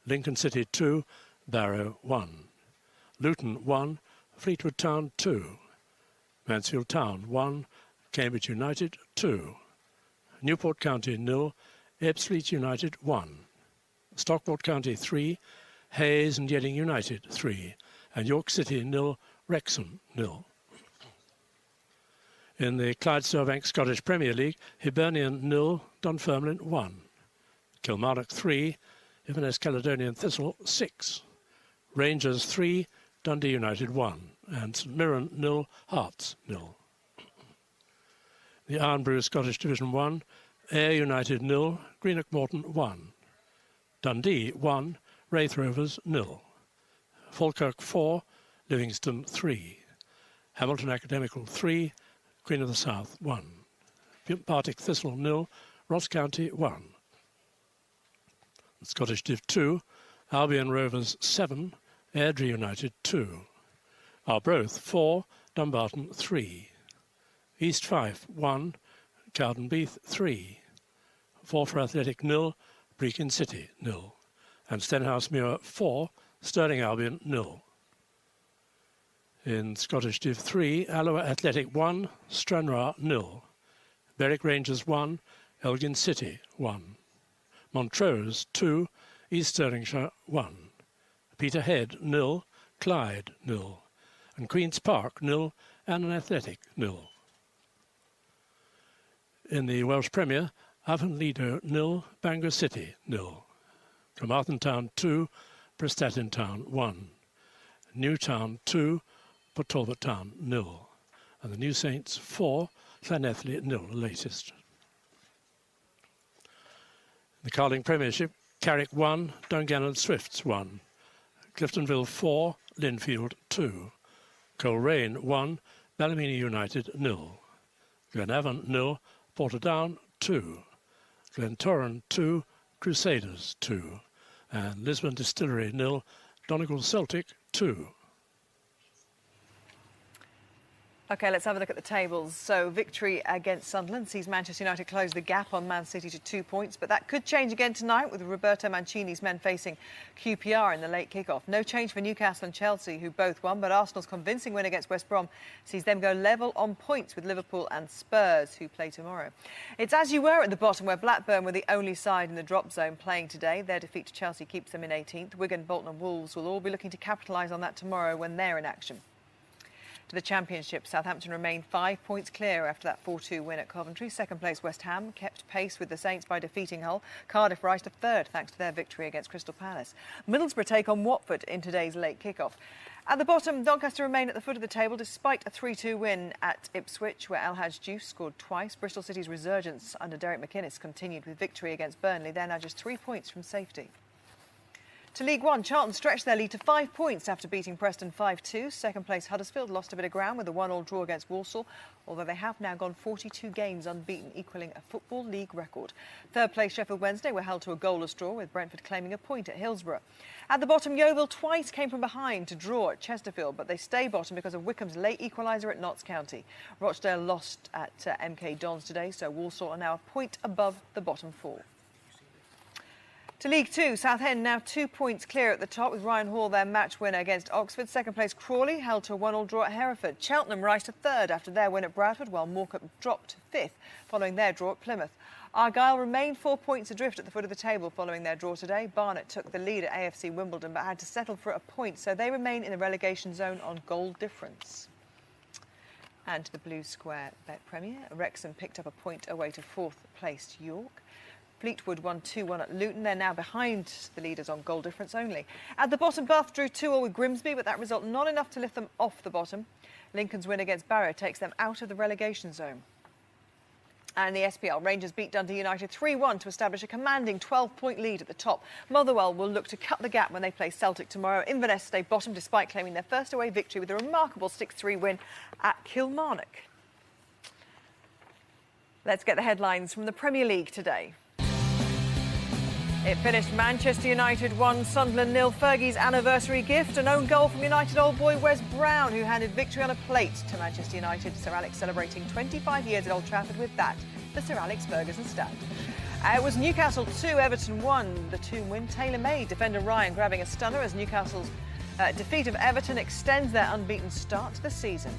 Lincoln City 2, Barrow 1. Luton 1, Fleetwood Town 2. Mansfield Town 1, Cambridge United 2. Newport County 0, Ebbsfleet United 1. Stockport County 3, Hayes and Yeading United 3. And York City 0, Wrexham 0. In the Clydesdale Bank Scottish Premier League, Hibernian 0, Dunfermline 1. Kilmarnock 3, Inverness Caledonian Thistle 6. Rangers 3, Dundee United 1. And St Mirren 0, Hearts 0. The Iron Brew Scottish Division 1, Ayr United 0, Greenock Morton 1. Dundee 1, Wraith Rovers 0. Falkirk 4, Livingston 3. Hamilton Academical 3, Queen of the South 1. Partick Thistle 0, Ross County 1. Scottish Div 2, Albion Rovers 7, Airdrie United 2. Arbroath 4, Dumbarton 3. East Fife 1, Cowdenbeath 3. Forfar Athletic 0, Brechin City 0. And Stenhousemuir 4, Stirling Albion 0. In Scottish Div 3, Alloa Athletic 1, Stranraer 0. Berwick Rangers 1, Elgin City 1. Montrose 2, East Stirlingshire 1. Peterhead 0, Clyde 0. And Queen's Park 0, and an Athletic 0. In the Welsh Premier, Avonlido 0, Bangor City 0. Carmarthen Town 2, Prestatyn Town 1. Newtown 2, Port Talbot Town 0. And the New Saints 4, Llanelli 0, the latest. The Carling Premiership, Carrick 1, Dungannon Swifts 1. Cliftonville 4, Linfield 2. Coleraine 1, Ballymena United 0. Glenavon 0, Portadown 2. Glentoran 2, Crusaders 2. And Lisbon Distillery 0, Donegal Celtic 2. OK, let's have a look at the tables. So, victory against Sunderland sees Manchester United close the gap on Man City to 2 points. But that could change again tonight with Roberto Mancini's men facing QPR in the late kick-off. No change for Newcastle and Chelsea, who both won. But Arsenal's convincing win against West Brom sees them go level on points with Liverpool and Spurs, who play tomorrow. It's as you were at the bottom, where Blackburn were the only side in the drop zone playing today. Their defeat to Chelsea keeps them in 18th. Wigan, Bolton and Wolves will all be looking to capitalise on that tomorrow when they're in action. To the Championship, Southampton remain 5 points clear after that 4-2 win at Coventry. Second place West Ham kept pace with the Saints by defeating Hull. Cardiff rise to third thanks to their victory against Crystal Palace. Middlesbrough take on Watford in today's late kick-off. At the bottom, Doncaster remain at the foot of the table despite a 3-2 win at Ipswich, where El Hadj Diouf scored twice. Bristol City's resurgence under Derek McInnes continued with victory against Burnley. They're now just 3 points from safety. To League One, Charlton stretched their lead to 5 points after beating Preston 5-2. Second place Huddersfield lost a bit of ground with a 1-1 draw against Walsall, although they have now gone 42 games unbeaten, equalling a Football League record. Third place Sheffield Wednesday were held to a goalless draw, with Brentford claiming a point at Hillsborough. At the bottom, Yeovil twice came from behind to draw at Chesterfield, but they stay bottom because of Wycombe's late equaliser at Notts County. Rochdale lost at MK Dons today, so Walsall are now a point above the bottom four. To League Two, Southend now 2 points clear at the top, with Ryan Hall their match winner against Oxford. Second place Crawley held to a 1-1 draw at Hereford. Cheltenham rise to third after their win at Bradford, while Morecambe dropped to fifth following their draw at Plymouth. Argyle remained 4 points adrift at the foot of the table following their draw today. Barnet took the lead at AFC Wimbledon but had to settle for a point, so they remain in the relegation zone on goal difference. And to the Blue Square Bet Premier, Wrexham picked up a point away to fourth placed York. Fleetwood won 2-1 at Luton. They're now behind the leaders on goal difference only. At the bottom, Bath drew 2-2 with Grimsby, but that result not enough to lift them off the bottom. Lincoln's win against Barrow takes them out of the relegation zone. And the SPL, Rangers beat Dundee United 3-1 to establish a commanding 12-point lead at the top. Motherwell will look to cut the gap when they play Celtic tomorrow. Inverness stay bottom despite claiming their first away victory with a remarkable 6-3 win at Kilmarnock. Let's get the headlines from the Premier League today. It finished Manchester United 1, Sunderland 0. Fergie's anniversary gift, an own goal from United old boy Wes Brown, who handed victory on a plate to Manchester United. Sir Alex celebrating 25 years at Old Trafford with that, the Sir Alex Ferguson stand. It was Newcastle 2, Everton 1. The 2 win tailor-made. Defender Ryan grabbing a stunner as Newcastle's defeat of Everton extends their unbeaten start to the season.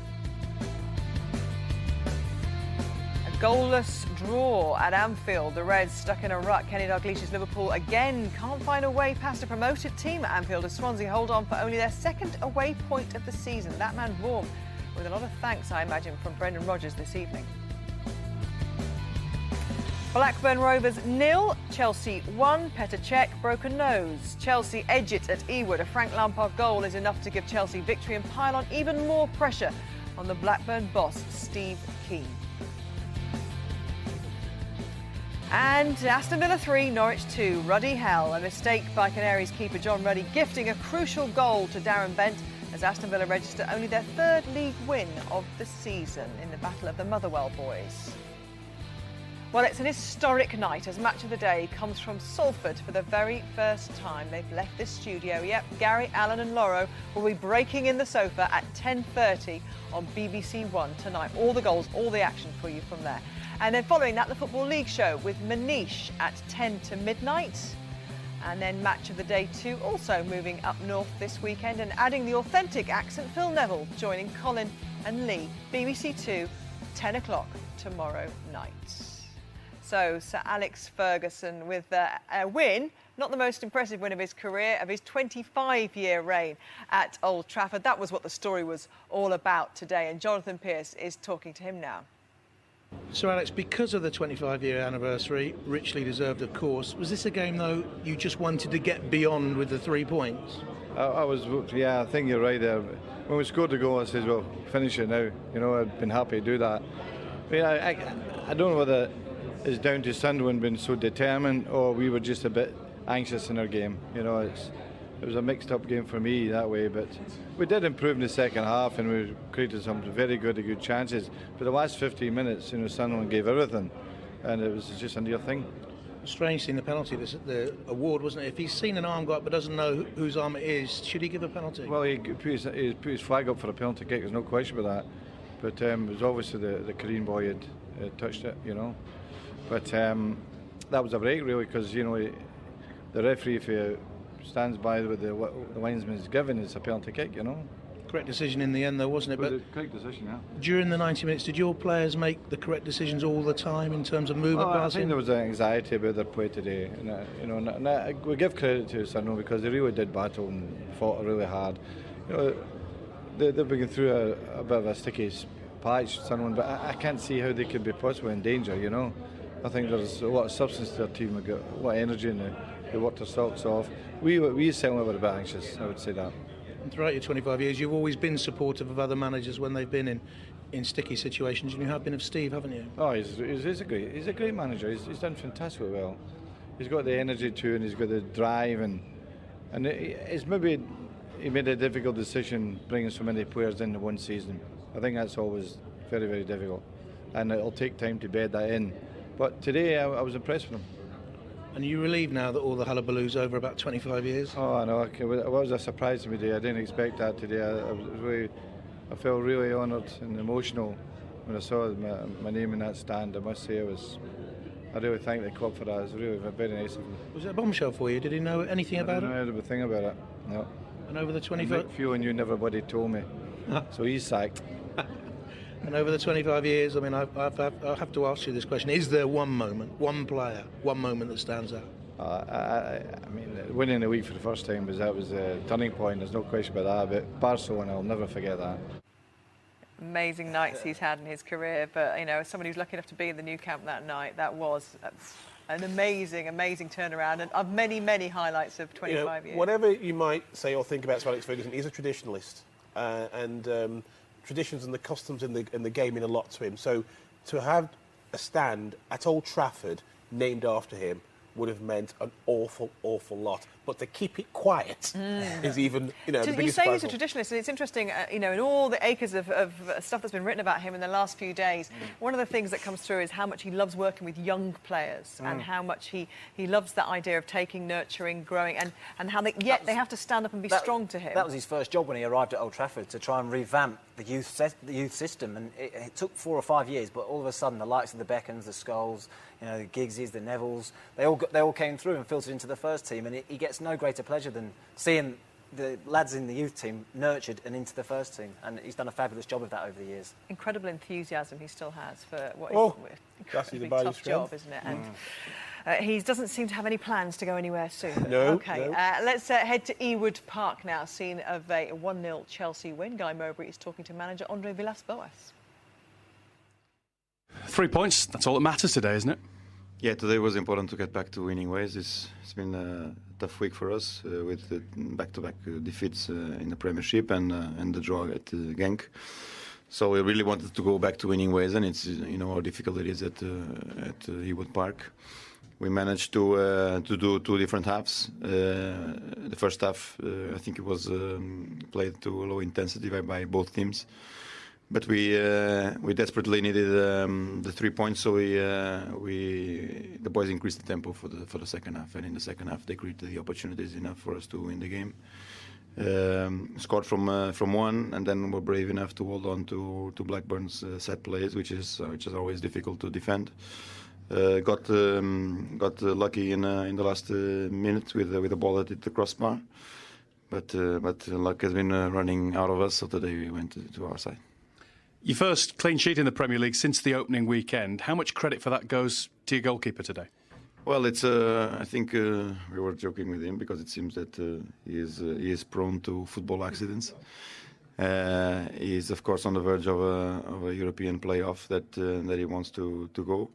Goalless draw at Anfield. The Reds stuck in a rut. Kenny Dalglish's Liverpool again can't find a way past a promoted team at Anfield as Swansea hold on for only their second away point of the season. That man warm, with a lot of thanks, I imagine, from Brendan Rodgers this evening. Blackburn Rovers 0, Chelsea 1. Petr Cech broke a nose. Chelsea edge it at Ewood. A Frank Lampard goal is enough to give Chelsea victory and pile on even more pressure on the Blackburn boss, Steve Keane. And Aston Villa 3, Norwich 2, Ruddy hell. A mistake by Canaries keeper John Ruddy gifting a crucial goal to Darren Bent as Aston Villa register only their third league win of the season in the battle of the Motherwell boys. Well, it's an historic night as match of the day comes from Salford for the very first time. They've left this studio. Yep, Gary, Alan and Lauro will be breaking in the sofa at 10:30 on BBC One tonight. All the goals, all the action for you from there. And then following that, the Football League show with Manish at 10 to midnight. And then Match of the Day 2 also moving up north this weekend and adding the authentic accent, Phil Neville joining Colin and Lee. BBC 2, 10 o'clock tomorrow night. So Sir Alex Ferguson with a win, not the most impressive win of his career, of his 25-year reign at Old Trafford. That was what the story was all about today. And Jonathan Pearce is talking to him now. So Alex, because of the 25-year anniversary, richly deserved of course, was this a game though you just wanted to get beyond with the 3 points? I think you're right there. When we scored the goal I said, well, finish it now. You know, I'd been happy to do that. I don't know whether it's down to Sunderland being so determined or we were just a bit anxious in our game. You know, it was a mixed up game for me that way, but we did improve in the second half and we created some very good chances. For the last 15 minutes, you know, Sunderland gave everything and it was just a near thing. Strange seeing the penalty, the award, wasn't it? If he's seen an arm go up but doesn't know whose arm it is, should he give a penalty? Well, he put his flag up for a penalty kick, there's no question about that. But it was obviously the Korean boy had touched it, you know. But that was a break really, because, you know, the referee, if he stands by what the linesman's given, is a penalty kick, you know. Correct decision in the end though, wasn't it? But correct decision, yeah. During the 90 minutes, did your players make the correct decisions all the time in terms of movement, I passing? think there was anxiety about their play today. And, we give credit to Sunderland because they really did battle and fought really hard. You know, they've been through a bit of a sticky patch, Sunderland, but I can't see how they could be possibly in danger, you know. I think there's a lot of substance to their team. They've got a lot of energy and they worked their socks off. We certainly were a bit anxious, I would say that. And throughout your 25 years, you've always been supportive of other managers when they've been in sticky situations, and you have been of Steve, haven't you? Oh, he's a great manager. He's done fantastically well. He's got the energy too, and he's got the drive, and it's maybe he made a difficult decision bringing so many players in one season. I think that's always very, very difficult, and it'll take time to bed that in. But today I was impressed with him. And are you relieved now that all the hullabaloo's over about 25 years? Oh, I know. It was a surprise to me today. I didn't expect that today. I felt really honoured and emotional when I saw my name in that stand. I must say I really thank the club for that. It's really very nice of them. Was it a bombshell for you? Did he know anything about it? I didn't know a thing about it. No. And over the 25... Few and you everybody told me. So he's sacked. And over the 25 years, I mean, I have to ask you this question. Is there one moment, one player, one moment that stands out? I mean, winning the league for the first time was a turning point. There's no question about that. But Barcelona, I'll never forget that. Amazing nights he's had in his career, but as somebody who's lucky enough to be in the new camp that night, that was an amazing turnaround, and of many highlights of 25 years. Whatever you might say or think about Sir Alex Ferguson, he's a traditionalist, and traditions and the customs in the game mean a lot to him. So to have a stand at Old Trafford named after him would have meant an awful lot. But to keep it quiet is even, the biggest You say he's a puzzle. traditionalist, and it's interesting, in all the acres of stuff that's been written about him in the last few days, one of the things that comes through is how much he loves working with young players and how much he loves that idea of taking, nurturing, growing, and how they have to stand up and be strong to him. That was his first job when he arrived at Old Trafford, to try and revamp the youth system, and it took 4 or 5 years, but all of a sudden the likes of the Beckhams, the Scholes, the Giggses, the Nevilles, they all came through and filtered into the first team, and he gets no greater pleasure than seeing the lads in the youth team nurtured and into the first team, and he's done a fabulous job of that over the years. Incredible enthusiasm he still has for what is an incredibly tough job, isn't it? And he doesn't seem to have any plans to go anywhere soon. No. Okay, let's head to Ewood Park now, scene of a 1-0 Chelsea win. Guy Mowbray is talking to manager Andre Villas-Boas. 3 points, that's all that matters today, isn't it? Yeah, today was important to get back to winning ways. It's been a tough week for us with back-to-back defeats in the Premiership and the draw at Genk. So we really wanted to go back to winning ways, and it's how difficult it is at Ewood Park. We managed to do 2 different halves. The first half, I think it was played to low intensity by both teams. But we desperately needed the 3 points, so the boys increased the tempo for the second half, and in the second half they created the opportunities enough for us to win the game. Scored from one, and then were brave enough to hold on to Blackburn's set plays, which is always difficult to defend. Got lucky in the last minute with a ball that hit the crossbar, but luck has been running out of us, so today we went to our side. Your first clean sheet in the Premier League since the opening weekend. How much credit for that goes to your goalkeeper today? Well, it's. I think we were joking with him because it seems that he is prone to football accidents. He is, of course, on the verge of a European playoff that he wants to go.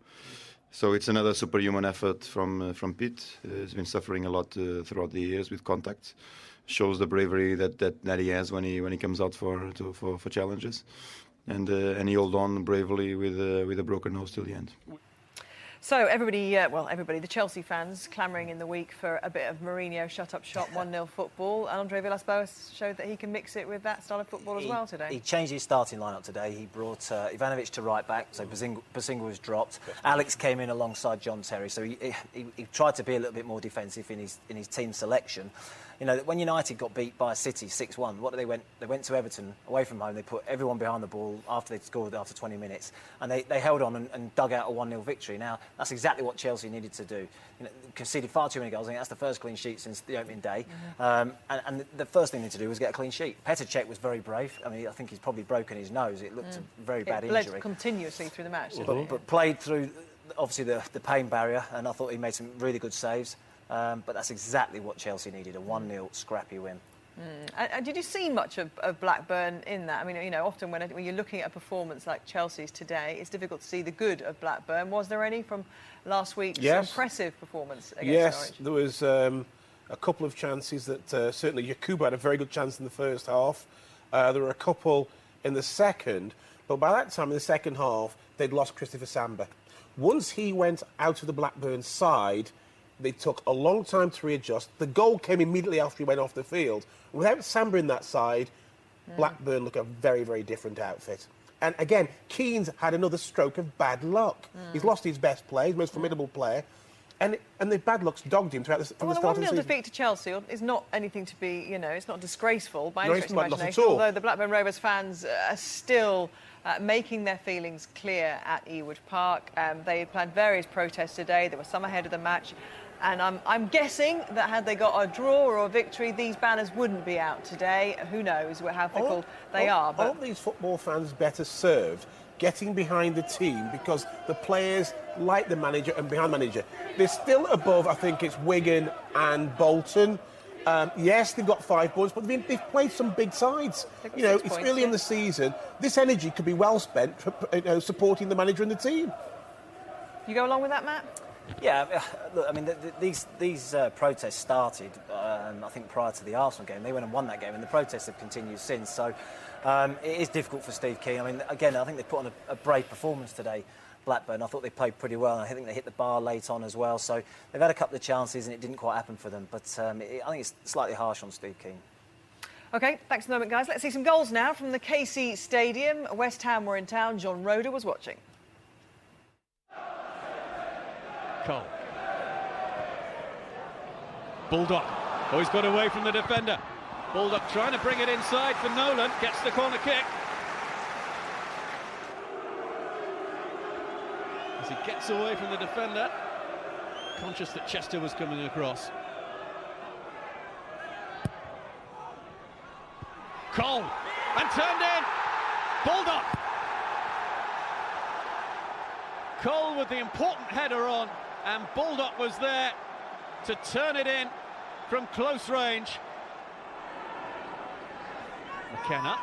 So it's another superhuman effort from Pete. He's been suffering a lot throughout the years with contacts. Shows the bravery that he has when he comes out for challenges. And he held on bravely with a broken nose till the end. So everybody, the Chelsea fans clamouring in the week for a bit of Mourinho shut-up shop 1-0 football. And Andre Villas-Boas showed that he can mix it with that style of football as well today. He changed his starting lineup today. He brought Ivanovic to right back, so Basinga was dropped. Alex came in alongside John Terry, so he tried to be a little bit more defensive in his team selection. When United got beat by City 6-1, what did they went? They went to Everton away from home. They put everyone behind the ball after they'd scored after 20 minutes, and they held on and dug out a 1-0 victory. Now that's exactly what Chelsea needed to do. Conceded far too many goals. I think that's the first clean sheet since the opening day. And the first thing they need to do was get a clean sheet. Petr Cech was very brave. I mean, I think he's probably broken his nose. It looked a very bad injury. It bled continuously through the match. But played through obviously the pain barrier, and I thought he made some really good saves. But that's exactly what Chelsea needed, a 1-0 scrappy win. And did you see much of Blackburn in that? I mean, often when you're looking at a performance like Chelsea's today, it's difficult to see the good of Blackburn. Was there any from last week's impressive performance against Norwich? Yes, there was a couple of chances that certainly Yakubu had a very good chance in the first half. There were a couple in the second, but by that time in the second half, they'd lost Christopher Samba. Once he went out of the Blackburn side, they took a long time to readjust. The goal came immediately after he went off the field. Without Samba in that side, Blackburn look a very, very different outfit. And again, Keane's had another stroke of bad luck. He's lost his best player, his most formidable player, and the bad luck's dogged him throughout from the start of the season. The 1-0 defeat to Chelsea is not anything to be, it's not disgraceful by any stretch of not imagination. at all. Although the Blackburn Rovers fans are still making their feelings clear at Ewood Park. They planned various protests today. There were some ahead of the match. And I'm guessing that had they got a draw or a victory, these banners wouldn't be out today. Who knows how fickle they are. But aren't these football fans better served getting behind the team because the players like the manager and behind the manager? They're still above, I think it's Wigan and Bolton. Yes, they've got 5 points, but they've played some big sides. It's early in the season. This energy could be well spent supporting the manager and the team. You go along with that, Matt? Yeah, look, I mean, these protests started, I think, prior to the Arsenal game. They went and won that game, and the protests have continued since. So it is difficult for Steve Keane. I mean, again, I think they put on a brave performance today, Blackburn. I thought they played pretty well, and I think they hit the bar late on as well. So they've had a couple of chances, and it didn't quite happen for them. But I think it's slightly harsh on Steve Keane. OK, thanks for the moment, guys. Let's see some goals now from the KC Stadium. West Ham were in town. John Roeder was watching. Cole. Buildup. Oh, he's got away from the defender. Buildup trying to bring it inside for Nolan. Gets the corner kick. As he gets away from the defender. Conscious that Chester was coming across. Cole. And turned in. Buildup. Cole with the important header on. And Buildup was there to turn it in from close range. McKenna.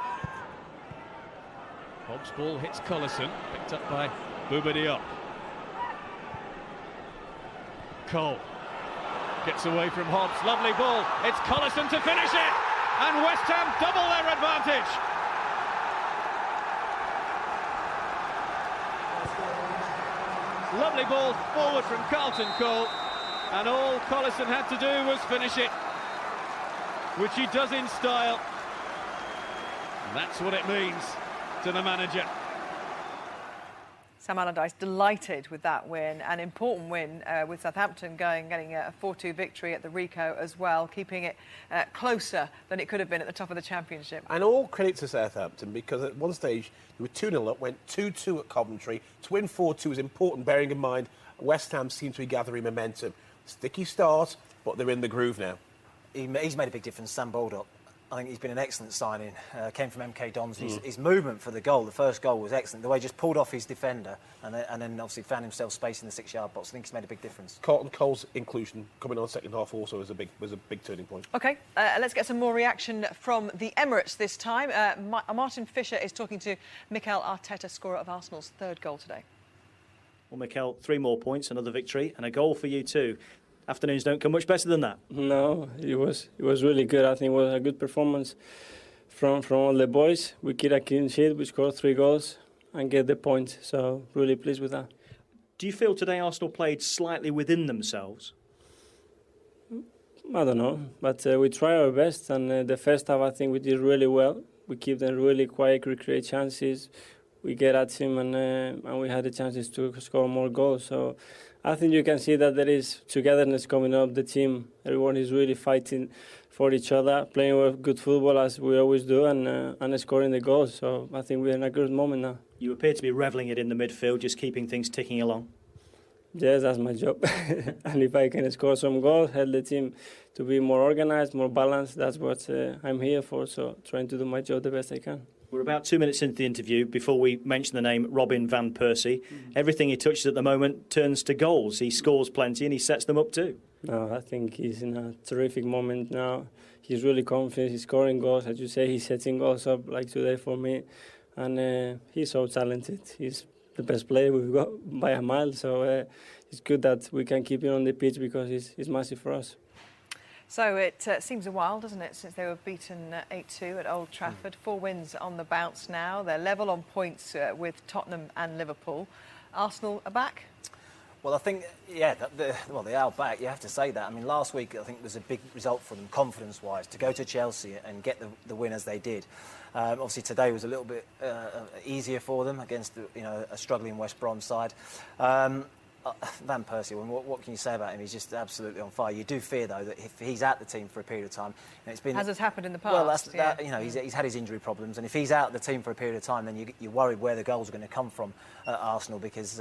Hobbs' ball hits Collison, picked up by Bouba Diop. Cole gets away from Hobbs, lovely ball. It's Collison to finish it, and West Ham double their advantage. Lovely ball forward from Carlton Cole, and all Collison had to do was finish it, which he does in style. And that's what it means to the manager. Sam Allardyce delighted with that win, an important win with Southampton getting a 4-2 victory at the Ricoh as well, keeping it closer than it could have been at the top of the Championship. And all credit to Southampton, because at one stage they were 2-0 up, went 2-2 at Coventry. To win 4-2 is important, bearing in mind West Ham seem to be gathering momentum. Sticky start, but they're in the groove now. He's made a big difference, Sam Buildup. I think he's been an excellent signing. Came from MK Dons. His movement for the goal, the first goal, was excellent. The way he just pulled off his defender and then obviously found himself space in the 6-yard box. I think he's made a big difference. Carlton Cole's inclusion coming on second half also was a big turning point. OK, let's get some more reaction from the Emirates this time. Martin Fisher is talking to Mikel Arteta, scorer of Arsenal's 3rd goal today. Well, Mikel, 3 more points, another victory, and a goal for you too. Afternoons don't come much better than that. No, it was really good. I think it was a good performance from all the boys. We keep a clean sheet, we scored 3 goals and get the point. So really pleased with that. Do you feel today Arsenal played slightly within themselves? I don't know, but we try our best, and the first half I think we did really well. We keep them really quiet, we create chances. We get at him and we had the chances to score more goals. So I think you can see that there is togetherness coming up. The team, everyone is really fighting for each other, playing good football as we always do, and scoring the goals. So I think we're in a good moment now. You appear to be revelling it in the midfield, just keeping things ticking along. Yes, that's my job. And if I can score some goals, help the team to be more organised, more balanced, that's what I'm here for. So trying to do my job the best I can. We're about 2 minutes into the interview before we mention the name Robin van Persie. Everything he touches at the moment turns to goals. He scores plenty and he sets them up too. No, I think he's in a terrific moment now. He's really confident. He's scoring goals. As you say, he's setting goals up like today for me. And he's so talented. He's the best player we've got by a mile. So it's good that we can keep him on the pitch because he's massive for us. So it seems a while, doesn't it, since they were beaten 8-2 at Old Trafford. 4 wins on the bounce now. They're level on points with Tottenham and Liverpool. Arsenal are back? Well, I think, yeah, they are back. You have to say that. I mean, last week I think was a big result for them, confidence-wise, to go to Chelsea and get the win as they did. Obviously, today was a little bit easier for them against a struggling West Brom side. Van Persie, what can you say about him? He's just absolutely on fire. You do fear, though, that if he's out the team for a period of time, it's been as has happened in the past. Well, he's had his injury problems, and if he's out the team for a period of time, then you're worried where the goals are going to come from at Arsenal because.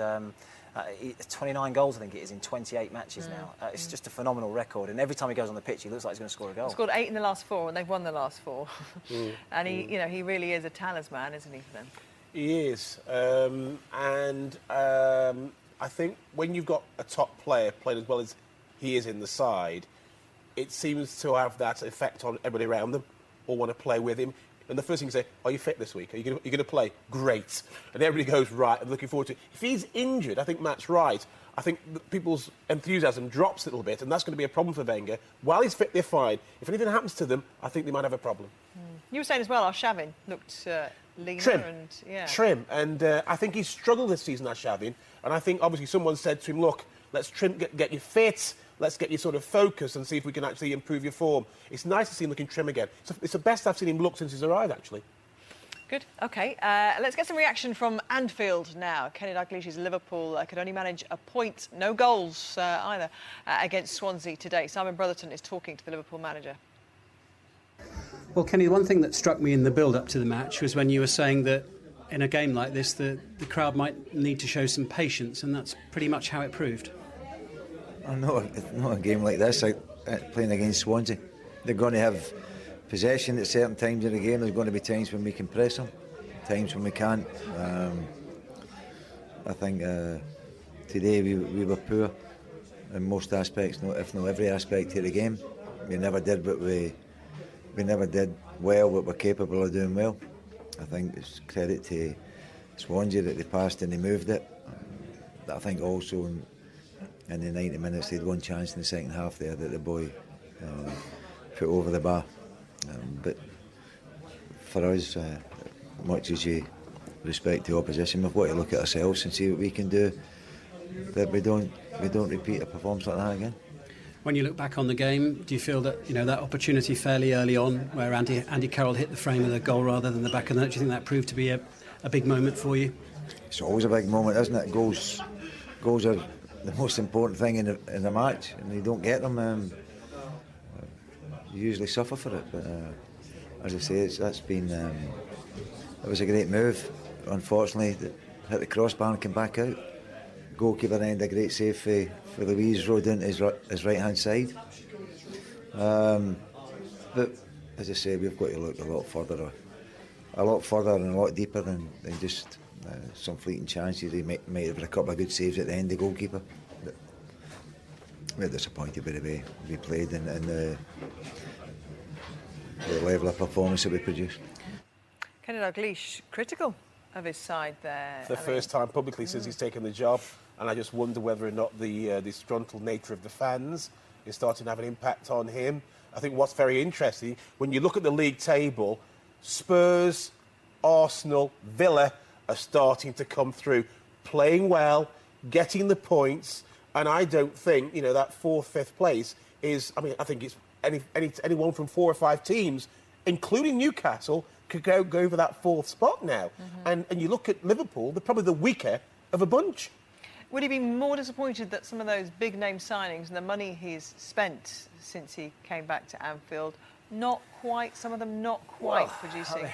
29 goals, I think it is, in 28 matches now. It's just a phenomenal record, and every time he goes on the pitch, he looks like he's going to score a goal. He's scored 8 in the last 4, and they've won the last 4. And he really is a talisman, isn't he, for them? He is, I think when you've got a top player playing as well as he is in the side, it seems to have that effect on everybody around them, all want to play with him. And the first thing you say, are you fit this week? Are you going to play? Great. And everybody goes, right, I'm looking forward to it. If he's injured, I think Matt's right. I think people's enthusiasm drops a little bit, and that's going to be a problem for Wenger. While he's fit, they're fine. If anything happens to them, I think they might have a problem. You were saying as well, Arshavin looked leaner. Trim. And I think he's struggled this season, Arshavin. And I think, obviously, someone said to him, look, let's trim, get you fit. Let's get you sort of focused and see if we can actually improve your form. It's nice to see him looking trim again. It's the best I've seen him look since he's arrived, actually. Good. OK. Let's get some reaction from Anfield now. Kenny Dalglish's Liverpool could only manage a point, no goals either, against Swansea today. Simon Brotherton is talking to the Liverpool manager. Well, Kenny, one thing that struck me in the build-up to the match was when you were saying that in a game like this, the crowd might need to show some patience, and that's pretty much how it proved. Not a game like this, playing against Swansea. They're going to have possession at certain times of the game. There's going to be times when we can press them, times when we can't. I think today we were poor in most aspects, if not every aspect of the game. We never did well what we're capable of doing well. I think it's credit to Swansea that they passed and they moved it. I think also in the 90 minutes they had one chance in the second half there that the boy put over the bar. But for us, much as you respect the opposition, we've got to look at ourselves and see what we can do, that we don't repeat a performance like that again. When you look back on the game, do you feel that that opportunity fairly early on, where Andy Carroll hit the frame of the goal rather than the back of the net, do you think that proved to be a big moment for you? It's always a big moment, isn't it? Goals are the most important thing in a match, and you don't get them, you usually suffer for it. But as I say, it was a great move. Unfortunately, hit the crossbar and came back out. Goalkeeper then had a great save for Louise, rode into his right hand side. But as I say, we've got to look a lot further and a lot deeper than just some fleeting chances. He might have had a couple of good saves at the end, the goalkeeper. But we're disappointed with the way we played and the level of performance that we produced. Kenny Dalglish critical of his side there. For the first time publicly since he's taken the job, and I just wonder whether or not the disgruntled nature of the fans is starting to have an impact on him. I think what's very interesting, when you look at the league table, Spurs, Arsenal, Villa are starting to come through, playing well, getting the points, and I don't think that 4th, 5th place is. I mean, I think it's anyone from 4 or 5 teams, including Newcastle, could go for that 4th spot now. And you look at Liverpool, they're probably the weaker of a bunch. Would he be more disappointed that some of those big name signings and the money he's spent since he came back to Anfield, some of them not quite producing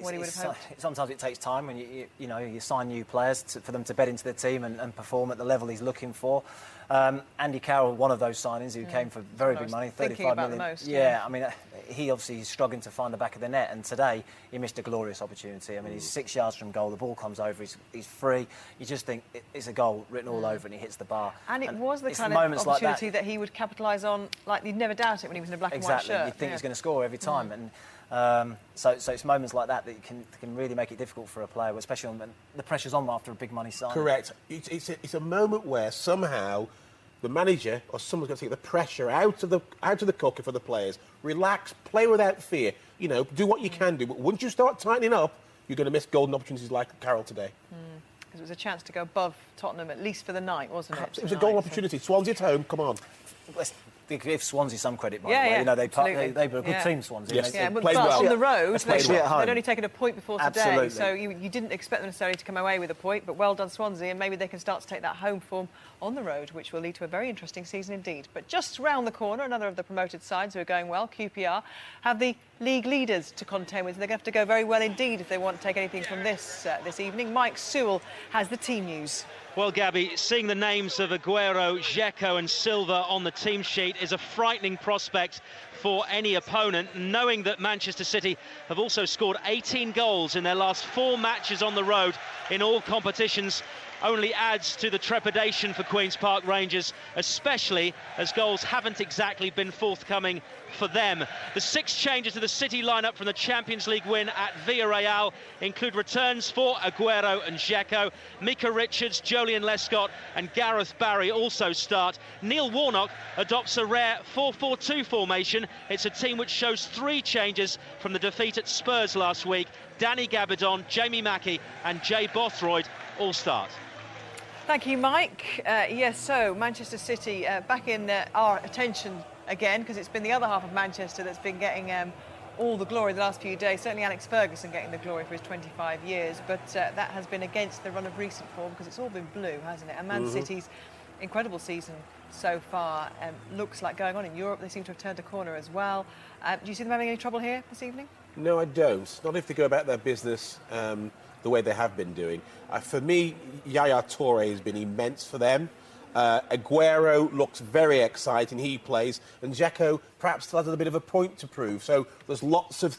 what he would have hoped? Sometimes it takes time when you sign new players for them to bed into the team and perform at the level he's looking for. Andy Carroll, one of those signings who came for very big money, 35 million. Most, I mean, he obviously is struggling to find the back of the net, and today he missed a glorious opportunity. I mean, he's 6 yards from goal, the ball comes over, he's free. You just think it's a goal written all over, and he hits the bar. And it was the kind of opportunity that he would capitalise on, like you'd never doubt it when he was in a black and white shirt. Exactly, you'd think he's going to score every time. And so it's moments like that can really make it difficult for a player, especially when the pressure's on after a big money sign. Correct. It's a moment where somehow the manager or someone's got to take the pressure out of the cooker for the players. Relax, play without fear. You know, do what you can do. But once you start tightening up, you're going to miss golden opportunities like Carroll today. Because it was a chance to go above Tottenham, at least for the night, wasn't it? It was a golden opportunity. Swansea at home, come on. Let's give Swansea some credit, by the Yeah, way. yeah, You know, they absolutely. were a good team, Swansea. Yes, Yeah, they but played well. on the road, Especially at home. they'd only taken a point before today, Absolutely. so you didn't expect them necessarily to come away with a point, but well done, Swansea, and maybe they can start to take that home form on the road, which will lead to a very interesting season indeed. But just round the corner, another of the promoted sides who are going well, QPR, have the league leaders to contend with. They're going to have to go very well indeed if they want to take anything from this evening. Mike Sewell has the team news. Well, Gabby, seeing the names of Aguero, Dzeko and Silva on the team sheet is a frightening prospect for any opponent, knowing that Manchester City have also scored 18 goals in their last 4 matches on the road in all competitions. Only adds to the trepidation for Queen's Park Rangers, especially as goals haven't exactly been forthcoming for them. The 6 changes to the City lineup from the Champions League win at Villarreal include returns for Aguero and Dzeko. Mika Richards, Jolien Lescott and Gareth Barry also start. Neil Warnock adopts a rare 4-4-2 formation. It's a team which shows 3 changes from the defeat at Spurs last week. Danny Gabidon, Jamie Mackie and Jay Bothroyd all start. Thank you, Mike. Yes, so Manchester City back in our attention again, because it's been the other half of Manchester that's been getting all the glory the last few days. Certainly Alex Ferguson getting the glory for his 25 years, but that has been against the run of recent form because it's all been blue, hasn't it? And Man City's incredible season so far looks like going on in Europe. They seem to have turned a corner as well. Do you see them having any trouble here this evening? No, I don't. Not if they go about their business the way they have been doing. For me, Yaya Toure has been immense for them. Aguero looks very exciting, he plays, and Dzeko perhaps still has a bit of a point to prove. So there's lots of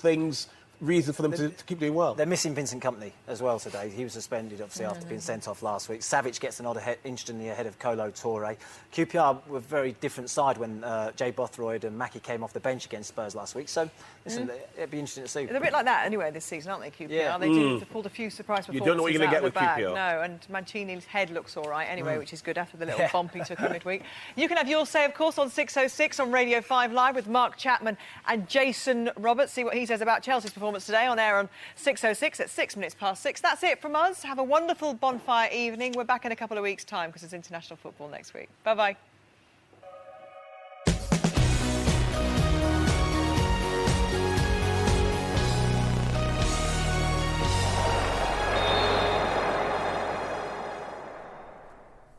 reason for them to keep doing well. They're missing Vincent Kompany as well today. He was suspended, obviously, after being sent off last week. Savic gets an odd instantly ahead of Kolo Toure. QPR were a very different side when Jay Bothroyd and Mackie came off the bench against Spurs last week. So, listen, it'd be interesting to see. They're a bit like that anyway this season, aren't they, QPR? Yeah. They've pulled a few surprise performances. You don't know what you're going to get with QPR. No, and Mancini's head looks all right anyway, which is good after the little bump he took in midweek. You can have your say, of course, on 6:06 on Radio 5 Live with Mark Chapman and Jason Roberts. See what he says about Chelsea's performance today on air on 6:06 at 6 minutes past 6. That's it from us. Have a wonderful bonfire evening. We're back in a couple of weeks' time because it's international football next week. Bye-bye.